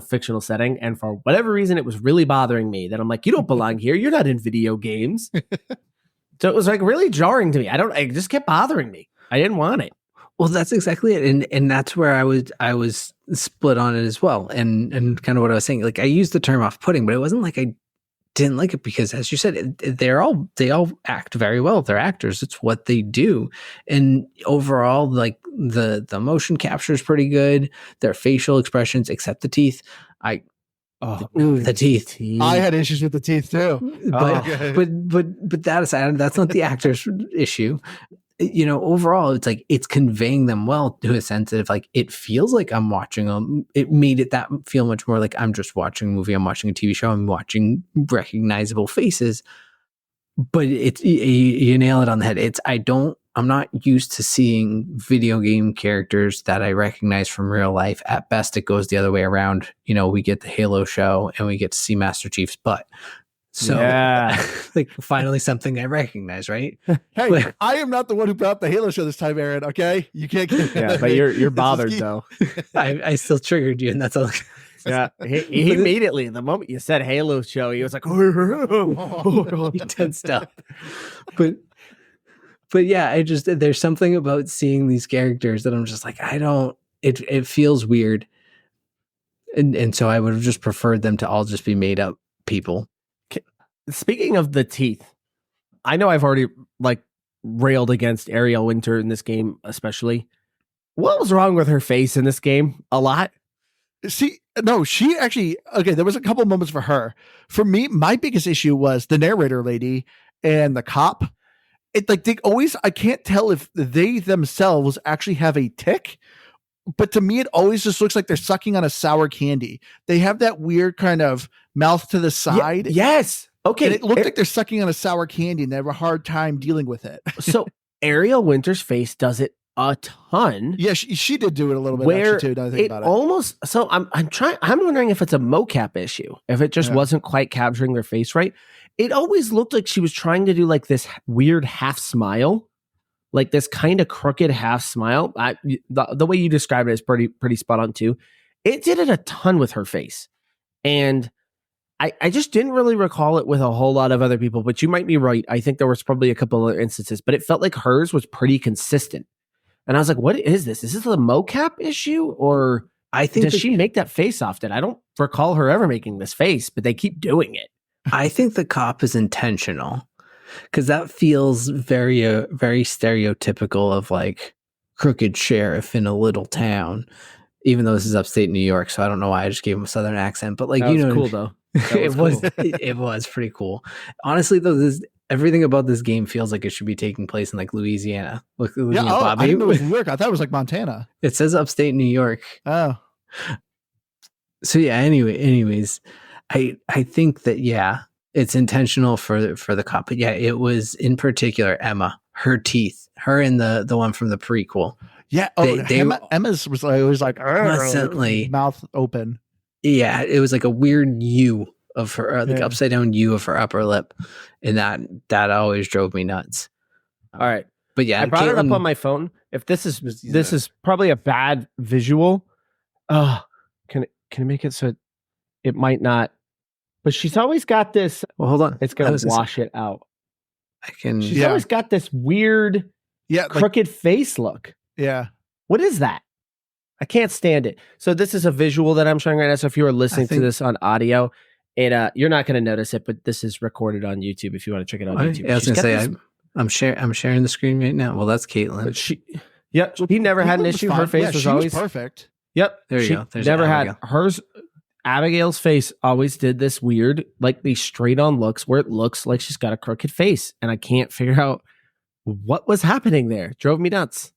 fictional setting. And for whatever reason, it was really bothering me that I'm like, you don't belong here. You're not in video games. So it was like really jarring to me. It just kept bothering me. I didn't want it. Well, that's exactly it. And that's where I was split on it as well. And kind of what I was saying, like I used the term off-putting, but it wasn't like I didn't like it because, as you said, they all act very well. They're actors. It's what they do. And overall, like the motion capture is pretty good. Their facial expressions, except the teeth. The teeth. I had issues with the teeth too. But that aside, that's not the actor's issue. Overall, it's like it's conveying them well to a sense that if like it feels like I'm watching them, it made it that feel much more like I'm just watching a movie, I'm watching a TV show, I'm watching recognizable faces. But it's you nail it on the head. I'm not used to seeing video game characters that I recognize from real life. At best, it goes the other way around. We get the Halo show and we get to see Master Chief's butt. So, like, finally something I recognize, right? Hey, I am not the one who brought the Halo show this time, Aaron. Okay, you can't get. Yeah, but you're bothered though. I still triggered you, and that's all. Yeah, he immediately, the moment you said Halo show, he was like, he tensed up. But yeah, there's something about seeing these characters that I'm just like, it feels weird, and so I would have just preferred them to all just be made up people. Speaking of the teeth, I know I've already railed against Ariel Winter in this game, especially. What was wrong with her face in this game? A lot. She actually, okay, there was a couple moments for her. For me, my biggest issue was the narrator lady and the cop. I can't tell if they themselves actually have a tick, but to me, it always just looks like they're sucking on a sour candy. They have that weird kind of mouth to the side. Yes. Okay. And it looked like they're sucking on a sour candy and they have a hard time dealing with it. So Ariel Winter's face does it a ton. Yeah, she did do it a little bit actually too. Now I think about it. Almost. So I'm wondering if it's a mocap issue. If it just wasn't quite capturing their face right. It always looked like she was trying to do like this weird half smile, like this kind of crooked half smile. The way you described it is pretty spot on too. It did it a ton with her face, and I just didn't really recall it with a whole lot of other people. But you might be right. I think there was probably a couple of instances, but it felt like hers was pretty consistent. And I was like, "What is this? Is this the mocap issue, or does she make that face often? I don't recall her ever making this face, but they keep doing it." I think the cop is intentional because that feels very, very stereotypical of like crooked sheriff in a little town, even though this is upstate New York. So I don't know why I just gave him a Southern accent, but like, that was cool though. It was pretty cool. Honestly, though, everything about this game feels like it should be taking place in like Louisiana. I didn't know it was New York. I thought it was like Montana. It says upstate New York. Oh. So yeah, anyways, I think that, yeah, it's intentional for the cop. But yeah, it was in particular Emma, her teeth, her and the one from the prequel. Yeah. Emma's was always like constantly mouth open. Yeah. It was like a weird U of her, like upside down U of her upper lip. And that always drove me nuts. All right. But yeah, I brought it up on my phone. If this is probably a bad visual. Can I make it so it might not? But she's always got this. Well, hold on. It's going to wash it out. She's always got this weird, crooked face look. Yeah. What is that? I can't stand it. So this is a visual that I'm showing right now. So if you are listening to this on audio, you're not going to notice it, but this is recorded on YouTube. If you want to check it on YouTube, I was going to say I'm sharing the screen right now. Well, that's Caitlin. He never had an issue. Her face was always perfect. Yep. There you go. There's never had hers. Abigail's face always did this weird, like these straight on looks where it looks like she's got a crooked face. And I can't figure out what was happening there. Drove me nuts.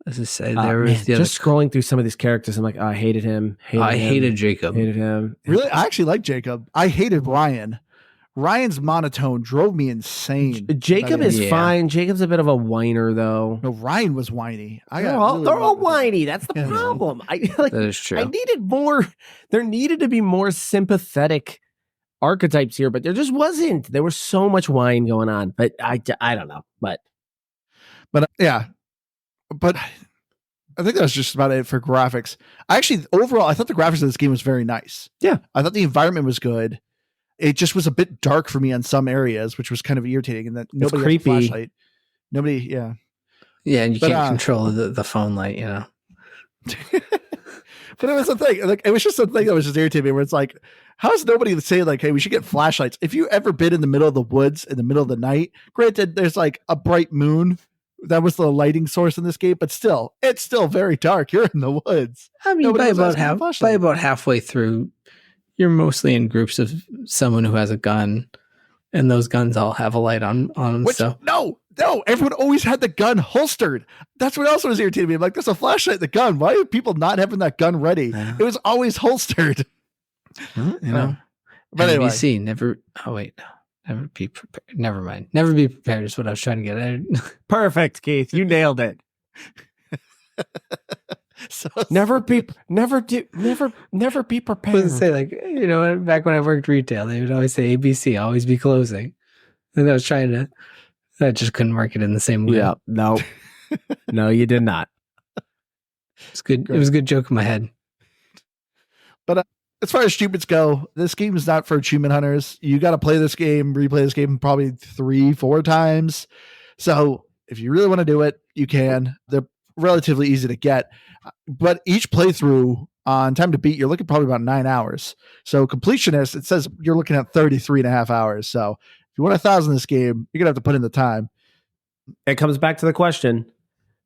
As I said, there was just scrolling through some of these characters. I'm like, I hated him. I hated Jacob. Hated him. Really? I actually like Jacob. I hated Ryan. Ryan's monotone drove me insane. Jacob is fine. Jacob's a bit of a whiner, though. No, Ryan was whiny. They're all whiny. That's the problem. That is true. I needed more. There needed to be more sympathetic archetypes here, but there just wasn't. There was so much whine going on. But I don't know. But yeah. But I think that was just about it for graphics. Overall, I thought the graphics of this game was very nice. Yeah. I thought the environment was good. It just was a bit dark for me on some areas, which was kind of irritating. And that nobody had a flashlight. Nobody, yeah. Yeah, and you can't control the phone light, you know. But it was a thing. Like, it was just a thing that was just irritating me, where it's like, how is nobody saying like, hey, we should get flashlights? If you ever been in the middle of the woods in the middle of the night, granted, there's like a bright moon. That was the lighting source in this game, but still, it's still very dark. You're in the woods. I mean, by about halfway through, you're mostly in groups of someone who has a gun, and those guns all have a light on them. No, everyone always had the gun holstered. That's what else was irritating me. I'm like, there's a flashlight in the gun. Why are people not having that gun ready? It was always holstered. You know, but anyway, never. Oh wait, no. Never be prepared. Never mind. Never be prepared is what I was trying to get at. Perfect, Keith. You nailed it. Never be prepared. I was say, like, you know, back when I worked retail, they would always say ABC, always be closing. And I just couldn't work it in the same way. Yeah, no, no, you did not. It's good. Great. It was a good joke in my head. But as far as achievements go, this game is not for achievement hunters. You got to play this game, replay this game probably 3-4 times. So if you really want to do it, you can. They're relatively easy to get. But each playthrough on time to beat, you're looking probably about 9 hours. So completionist, it says you're looking at 33.5 hours. So if you want 1,000 this game, you're going to have to put in the time. It comes back to the question,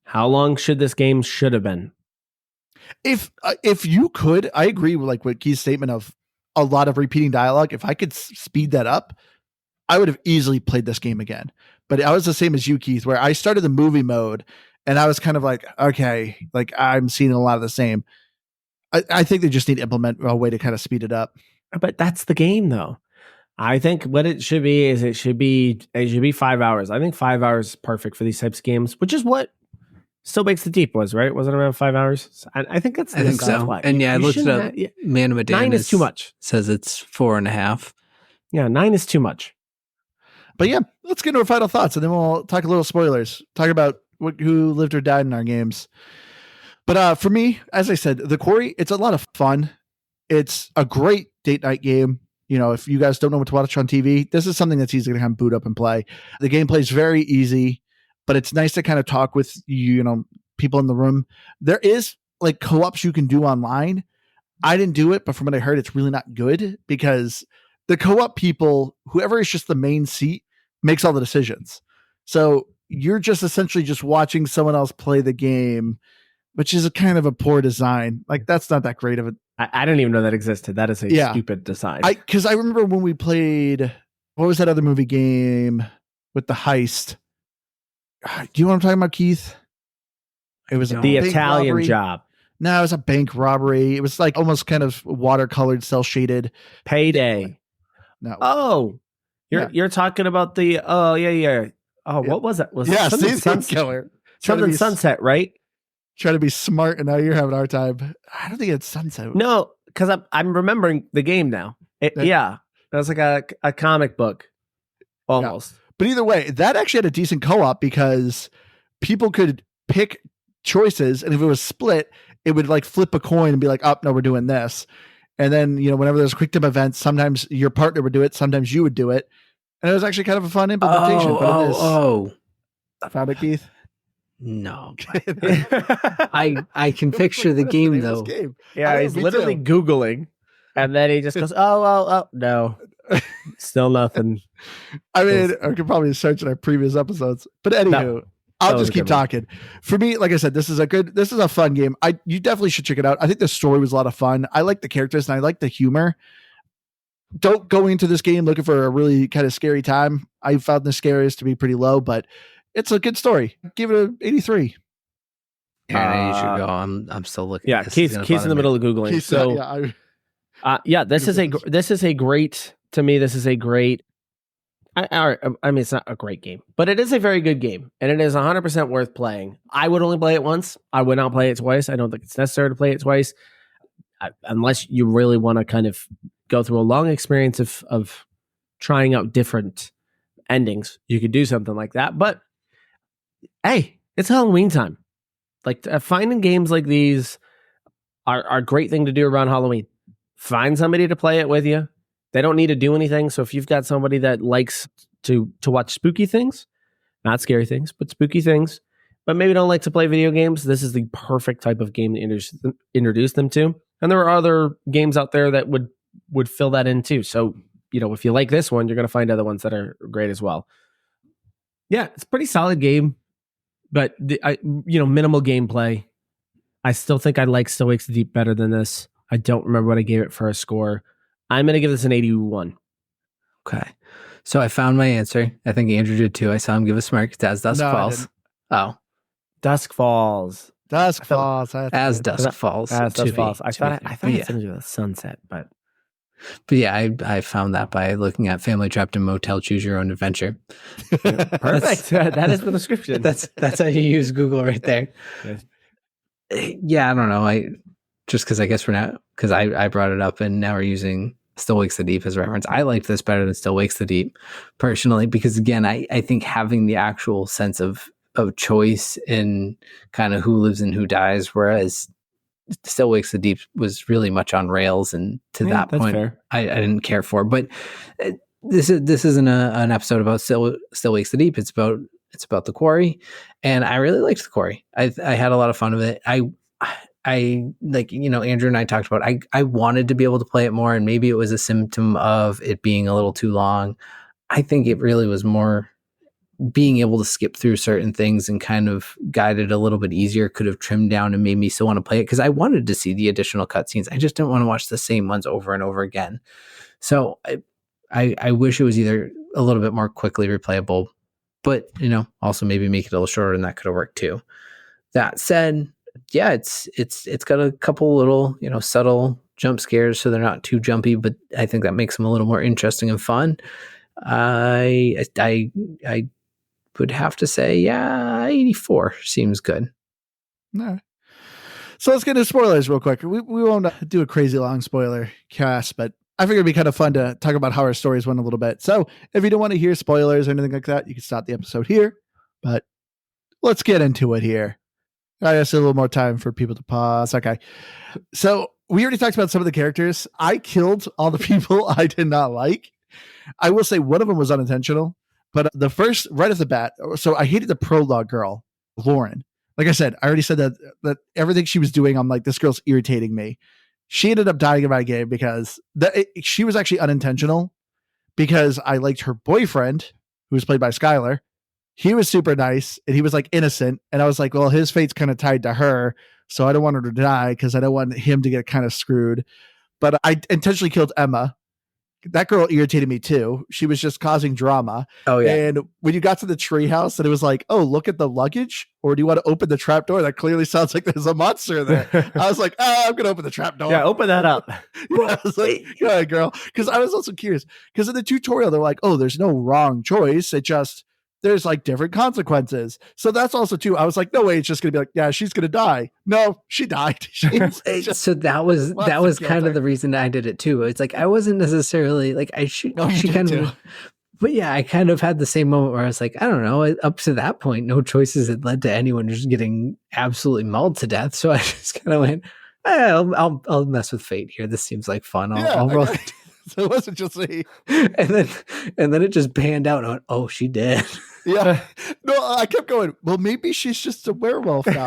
how long should this game should have been? If you could, I agree with like what Keith's statement of a lot of repeating dialogue. If I could speed that up, I would have easily played this game again. But I was the same as you, Keith, where I started the movie mode and I was kind of like, okay, like I'm seeing a lot of the same. I think they just need to implement a way to kind of speed it up. But that's the game though. I think what it should be is it should be 5 hours. I think 5 hours is perfect for these types of games, which is what Still Makes the Deep was, right? Wasn't it around 5 hours? I think that's. I think so. Flag. And yeah, I looked it up. Man of Medan 9 is too much. Says it's 4.5. Yeah, 9 is too much. But yeah, let's get into our final thoughts, and then we'll talk a little spoilers. Talk about who lived or died in our games. But for me, as I said, The Quarry, it's a lot of fun. It's a great date night game. You know, if you guys don't know what to watch on TV, this is something that's easy to kind of boot up and play. The gameplay is very easy, but it's nice to kind of talk with, you know, people in the room. There is like co-ops you can do online. I didn't do it, but from what I heard, it's really not good because the co-op people, whoever is just the main seat, makes all the decisions. So you're just essentially just watching someone else play the game, which is a kind of a poor design. Like that's not that great of a. I didn't even know that existed. That is a stupid design. Because I remember when we played, what was that other movie game with the heist? Do you know what I'm talking about, Keith? It was the Italian robbery. Job. No, it was a bank robbery. It was like almost kind of watercolored, cell shaded. Payday. No. Oh, you're talking about the. Oh yeah. Oh, what was it? Was it something Sunset, right? Trying to be smart, and now you're having a hard time. I don't think it's Sunset. No, because I'm remembering the game now. It was like a comic book, almost. Yeah. But either way, that actually had a decent co-op because people could pick choices, and if it was split, it would like flip a coin and be like, "Oh no, we're doing this." And then whenever there's quick time events, sometimes your partner would do it, sometimes you would do it, and it was actually kind of a fun implementation. Found it, Keith. No, I can picture the game though. Yeah, he's literally Googling, and then he just goes, "Oh, no, still nothing." I mean, I could probably search in our previous episodes, but anywho, I'll just keep talking. For me, like I said, this is a fun game. You definitely should check it out. I think the story was a lot of fun. I like the characters and I like the humor. Don't go into this game looking for a really kind of scary time. I found the scariest to be pretty low, but it's a good story. Give it an 83. Yeah, you should go. I'm still looking. Yeah, Keith's in the middle of Googling. This is a great I mean, it's not a great game, but it is a very good game, and it is 100% worth playing. I would only play it once. I would not play it twice. I don't think it's necessary to play it twice, unless you really want to kind of go through a long experience of trying out different endings. You could do something like that, but hey, it's Halloween time. Like finding games like these are a great thing to do around Halloween. Find somebody to play it with you. They don't need to do anything. So if you've got somebody that likes to watch spooky things, not scary things, but spooky things, but maybe don't like to play video games, this is the perfect type of game to introduce them to. And there are other games out there that would fill that in too. So, if you like this one, you're going to find other ones that are great as well. Yeah, it's a pretty solid game, but minimal gameplay. I still think I like Still Wakes the Deep better than this. I don't remember what I gave it for a score. I'm going to give this an 81. Okay. So I found my answer. I think Andrew did too. I saw him give a smirk. It's As Dusk Falls. Oh. Dusk Falls. Dusk Falls. As Dusk Falls. As Dusk Falls. I thought it was going to do the sunset, but yeah, I found that by looking at Family Trapped in Motel Choose Your Own Adventure. Perfect. That is the description. That's how you use Google right there. Yes. Yeah, I don't know. Just because I guess we're not, because I brought it up and now we're using Still Wakes the Deep as reference. I liked this better than Still Wakes the Deep personally, because again, I think having the actual sense of choice in kind of who lives and who dies, whereas Still Wakes the Deep was really much on rails, and to that point, I didn't care for. But this isn't an episode about Still Wakes the Deep. It's about the Quarry, and I really liked the Quarry. I had a lot of fun with it. I like, Andrew and I talked about, I wanted to be able to play it more, and maybe it was a symptom of it being a little too long. I think it really was more being able to skip through certain things and kind of guide it a little bit easier could have trimmed down and made me still want to play it, because I wanted to see the additional cutscenes. I just didn't want to watch the same ones over and over again. So I wish it was either a little bit more quickly replayable, but also maybe make it a little shorter, and that could have worked too. That said, yeah, it's got a couple little, subtle jump scares, so they're not too jumpy, but I think that makes them a little more interesting and fun. I would have to say, yeah, 84 seems good. All right. So let's get into spoilers real quick. We won't do a crazy long spoiler cast, but I figured it'd be kind of fun to talk about how our stories went a little bit. So if you don't want to hear spoilers or anything like that, you can stop the episode here, but let's get into it here. I guess a little more time for people to pause. Okay. So we already talked about some of the characters. I killed all the people I did not like. I will say one of them was unintentional, but the first, right off the bat, so I hated the prologue girl, Lauren. Like I said, I already said that everything she was doing, I'm like, this girl's irritating me. She ended up dying in my game because she was actually unintentional, because I liked her boyfriend, who was played by Skylar. He was super nice and he was like innocent. And I was like, well, his fate's kind of tied to her. So I don't want her to die because I don't want him to get kind of screwed. But I intentionally killed Emma. That girl irritated me too. She was just causing drama. Oh, yeah. And when you got to the treehouse and it was like, oh, look at the luggage, or do you want to open the trap door? That clearly sounds like there's a monster there. I was like, I'm going to open the trap door. Yeah, open that up. I was like, go ahead, girl. Because I was also curious. Because in the tutorial, they're like, oh, there's no wrong choice. It just, there's like different consequences. So that's also too, I was like, no way, it's just going to be like, yeah, she's going to die. No, she died. So that was kind of the reason I did it too. It's like, I wasn't necessarily like, she kind of, but yeah, I kind of had the same moment where I was like, I don't know, up to that point, no choices had led to anyone just getting absolutely mauled to death. So I just kind of went, I'll mess with fate here. This seems like fun. I'll roll it. So it wasn't just me. And then it just panned out on, oh, she did. Yeah. No, I kept going, well, maybe she's just a werewolf now.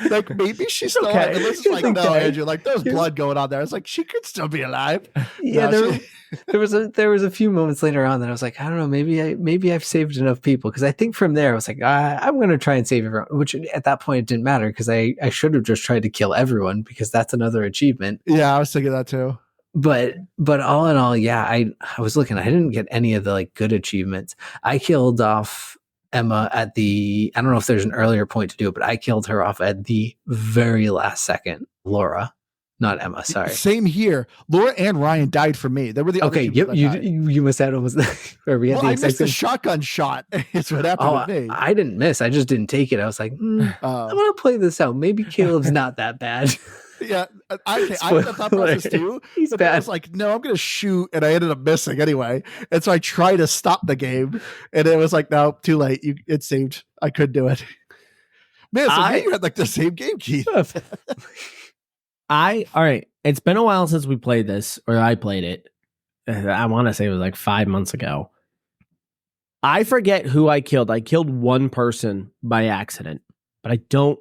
Like, maybe she's still alive. And this is like, no, Andrew, like, there's blood going on there. I was like, she could still be alive. Yeah, no, there was a few moments later on that I was like, I don't know, maybe I've saved enough people. Because I think from there, I was like, I'm going to try and save everyone. Which at that point, it didn't matter, because I should have just tried to kill everyone, because that's another achievement. Yeah, I was thinking that too. But all in all, yeah, I was looking, I didn't get any of the like good achievements. I killed off Emma I don't know if there's an earlier point to do it, but I killed her off at the very last second. Laura. not Emma. Sorry. Same here. Laura and Ryan died for me. They were the other Okay. two Yep. people that died. You must have almost where we had Well, the I exact missed the same. shotgun shot. It's what happened with me. I didn't miss. I just didn't take it. I was like, I'm gonna play this out. Maybe Caleb's not that bad. Yeah, I had that thought process too. He's but bad. I was like, no, I'm going to shoot, and I ended up missing anyway. And so I tried to stop the game, and it was like, no, too late. It saved. I couldn't do it. Man, so you had like the same game, Keith. All right. It's been a while since we played this, or I played it. I want to say it was like 5 months ago. I forget who I killed. I killed one person by accident, but I don't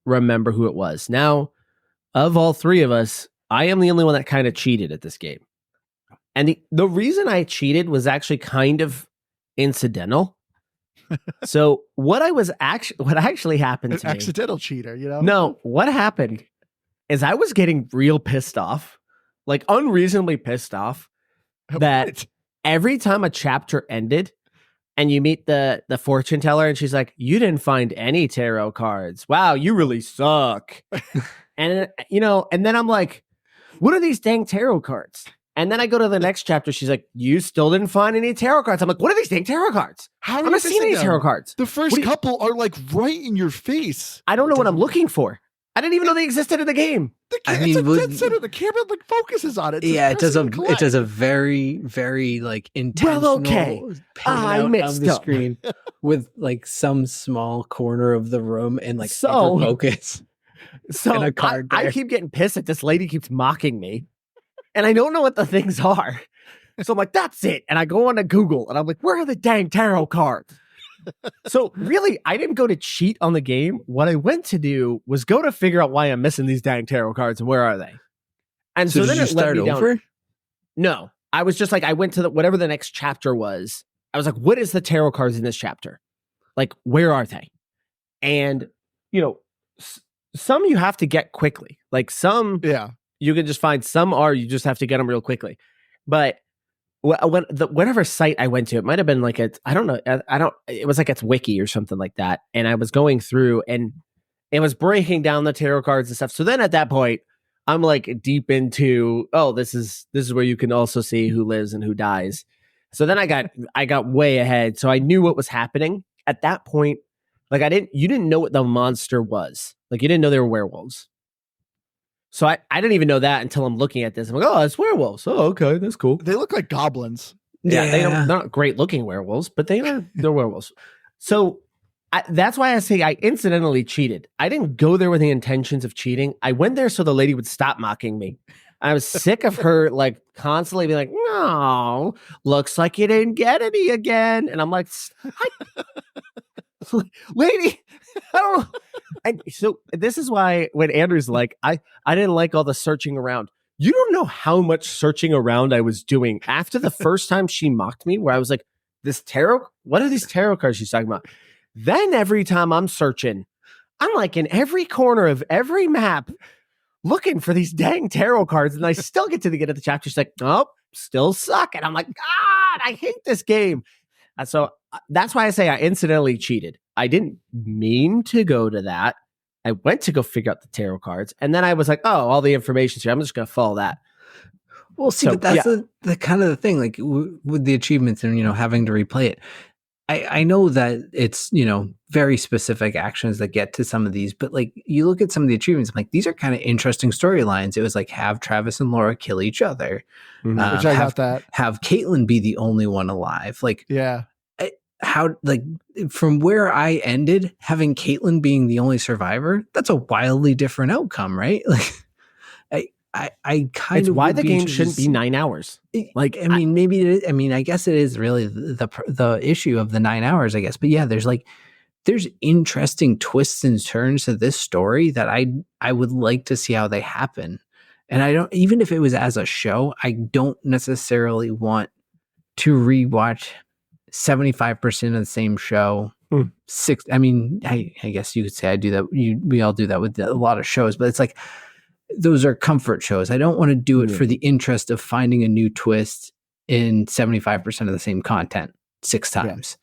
remember who it was. Now, of all three of us, I am the only one that kind of cheated at this game. And the reason I cheated was actually kind of incidental. So what actually happened to me? Accidental cheater, you know? No, what happened is I was getting real pissed off, like unreasonably pissed off, that every time a chapter ended and you meet the fortune teller and she's like, you didn't find any tarot cards. Wow, you really suck. And, and then I'm like, what are these dang tarot cards? And then I go to the next chapter. She's like, you still didn't find any tarot cards. I'm like, what are these dang tarot cards? How I've not seen any tarot cards. The first couple are like right in your face. I don't know what I'm looking for. I didn't even know they existed in the game. It's a dead center. The camera like focuses on it. It does a very, very like intentional I missed of the screen with like some small corner of the room and like focus. So I keep getting pissed that this lady keeps mocking me, and I don't know what the things are. So I'm like, that's it. And I go on to Google, and I'm like, where are the dang tarot cards? So really, I didn't go to cheat on the game. What I went to do was go to figure out why I'm missing these dang tarot cards and where are they. And so then did you start over? No, I was just like, I went to whatever the next chapter was. I was like, what is the tarot cards in this chapter? Like, where are they? And, some you have to get quickly. Like some, you can just find. Some you just have to get them real quickly. But whatever site I went to, it might have been like it was like its wiki or something like that. And I was going through and it was breaking down the tarot cards and stuff. So then at that point, I'm like deep into, this is where you can also see who lives and who dies. So then I got way ahead. So I knew what was happening at that point. Like you didn't know what the monster was. Like you didn't know they were werewolves. So I didn't even know that until I'm looking at this. I'm like, oh, it's werewolves. Oh, okay, that's cool. They look like goblins. Yeah. They're not great looking werewolves, but they're werewolves. So that's why I say I incidentally cheated. I didn't go there with the intentions of cheating. I went there so the lady would stop mocking me. I was sick of her like constantly being like, no, looks like you didn't get any again. And I'm like, lady, I don't know. And so this is why when Andrew's like, I didn't like all the searching around. You don't know how much searching around I was doing after the first time she mocked me, where I was like, what are these tarot cards she's talking about? Then every time I'm searching, I'm like in every corner of every map looking for these dang tarot cards. And I still get to the end of the chapter. She's like, nope, still suck. And I'm like, God, I hate this game. And so that's why I say I incidentally cheated. I didn't mean to go to that. I went to go figure out the tarot cards. And then I was like, oh, all the information's here. I'm just going to follow that. Well, see, but that's the kind of the thing, like with the achievements and, having to replay it. I know that it's, very specific actions that get to some of these, but like you look at some of the achievements, I'm like, these are kind of interesting storylines. It was like have Travis and Laura kill each other. Which I got that. Have Caitlin be the only one alive. Like, yeah. How, like, from where I ended, having Caitlin being the only survivor, that's a wildly different outcome, right? Like, I kind of why the game shouldn't be 9 hours. Like, I mean, maybe it is, I guess it is really the issue of the 9 hours, I guess. But yeah, there's interesting twists and turns to this story that I would like to see how they happen. And I don't, even if it was as a show, I don't necessarily want to rewatch 75% of the same show. I guess you could say I do that. We all do that with a lot of shows, but it's like, those are comfort shows. I don't want to do it for the interest of finding a new twist in 75% of the same content 6 times.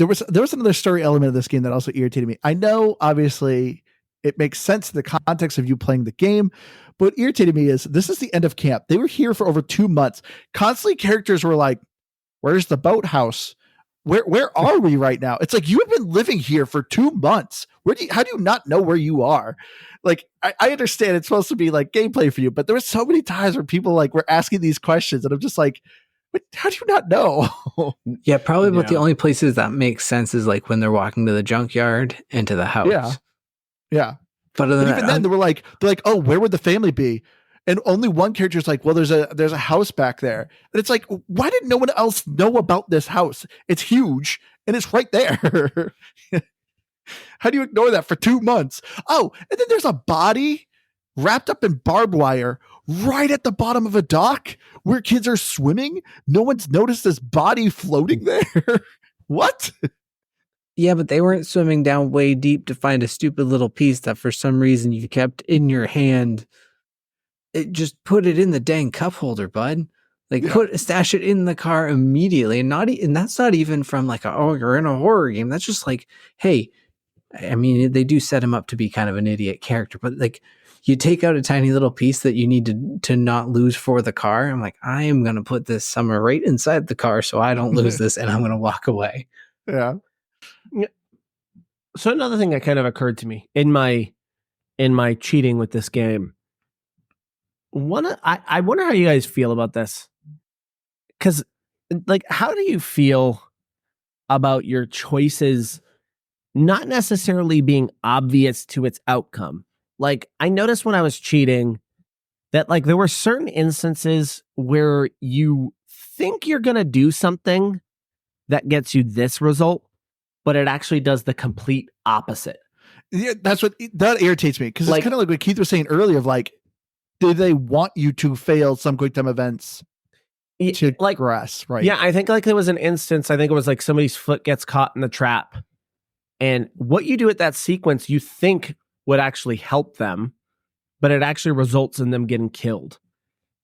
Yeah. There was another story element of this game that also irritated me. I know, obviously, it makes sense in the context of you playing the game, But what irritated me is this is the end of camp. They were here for over 2 months. Constantly characters were like, where's the boathouse? Where are we right now? It's like, you have been living here for 2 months. How do you not know where you are? Like, I understand it's supposed to be like gameplay for you, but there were so many times where people like were asking these questions and I'm just like, but how do you not know? Yeah, probably. But the only places that make sense is like when they're walking to the junkyard and to the house. Yeah. But even then, they're like, oh, where would the family be? And only one character is like, well, there's a house back there. And it's like, why didn't no one else know about this house? It's huge and it's right there. How do you ignore that for 2 months? Oh, and then there's a body wrapped up in barbed wire right at the bottom of a dock where kids are swimming. No one's noticed this body floating there. What? Yeah, but they weren't swimming down way deep to find a stupid little piece that for some reason you kept in your hand. It just put it in the dang cup holder, bud. Like stash it in the car immediately, and that's not even from like you're in a horror game. That's just like, hey, I mean, they do set him up to be kind of an idiot character, but like you take out a tiny little piece that you need to not lose for the car. I'm like, I am going to put this somewhere right inside the car so I don't lose this, and I'm going to walk away. Yeah. So another thing that kind of occurred to me in my cheating with this game, I wonder how you guys feel about this. Because, like, how do you feel about your choices not necessarily being obvious to its outcome? Like, I noticed when I was cheating that, like, there were certain instances where you think you're going to do something that gets you this result, but it actually does the complete opposite. Yeah, that irritates me, because it's kind of like what Keith was saying earlier of like, do they want you to fail some quick time events to progress, right? Yeah, I think like there was an instance, I think it was like somebody's foot gets caught in the trap, and what you do at that sequence you think would actually help them, but it actually results in them getting killed.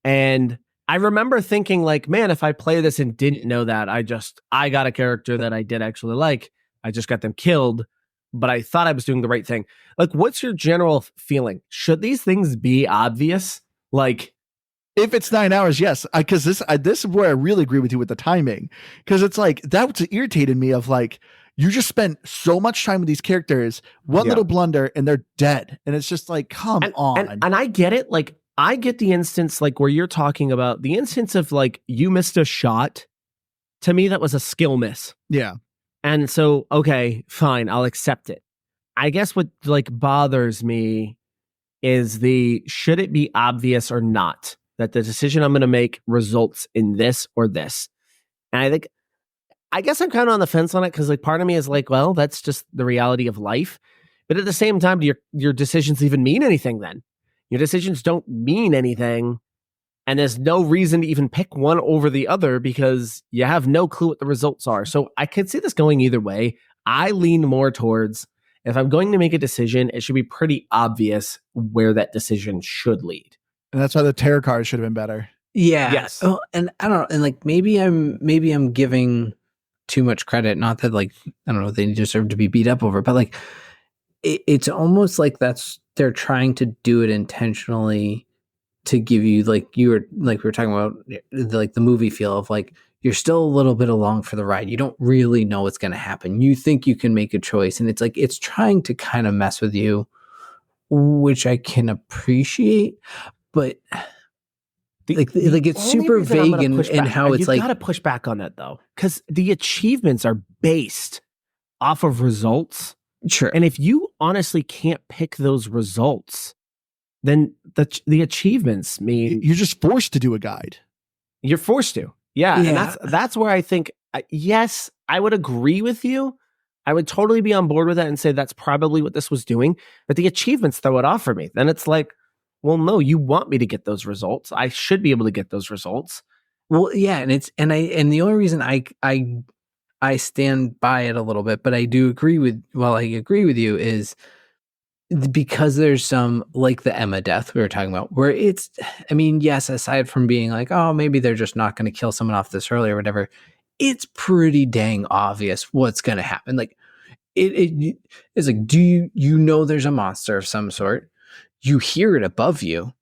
And I remember thinking like, man, if I play this and didn't know that, I got a character that I did actually like, I just got them killed, but I thought I was doing the right thing. Like, what's your general feeling? Should these things be obvious? Like, if it's 9 hours, yes. Because this is where I really agree with you with the timing. Because it's like, that's what irritated me of like, you just spent so much time with these characters, one little blunder, and they're dead. And it's just like, come on. And I get it. Like, I get the instance, like where you're talking about the instance of like, you missed a shot. To me, that was a skill miss. Yeah. And so, okay, fine, I'll accept it. I guess what like bothers me is should it be obvious or not that the decision I'm going to make results in this or this? And I guess I'm kind of on the fence on it, because like part of me is like, well, that's just the reality of life. But at the same time, do your decisions even mean anything then? Your decisions don't mean anything. And there's no reason to even pick one over the other because you have no clue what the results are. So I could see this going either way. I lean more towards, if I'm going to make a decision, it should be pretty obvious where that decision should lead. And that's why the tarot cards should have been better. Yeah. Yes. Oh, and I don't know. And like, maybe I'm giving too much credit. Not that like, I don't know, they deserve to be beat up over, but like, it's almost like they're trying to do it intentionally to give you like we were talking about like the movie feel of like, you're still a little bit along for the ride. You don't really know what's going to happen. You think you can make a choice, and it's like, it's trying to kind of mess with you, which I can appreciate, but like it's super vague in how it's like, you got to push back on that though, because the achievements are based off of results. Sure. And if you honestly can't pick those results, then the achievements mean you're just forced to do a guide. You're forced to. Yeah. And that's where I think, yes, I would agree with you. I would totally be on board with that and say that's probably what this was doing. But the achievements throw it off for me. Then it's like, well, no, you want me to get those results. I should be able to get those results. Well, yeah. And the only reason I stand by it a little bit, but I agree with you is because there's some, like the Emma death we were talking about, where it's, I mean, yes, aside from being like, oh, maybe they're just not going to kill someone off this early or whatever, it's pretty dang obvious what's going to happen. Like it's like, do you know there's a monster of some sort? You hear it above you.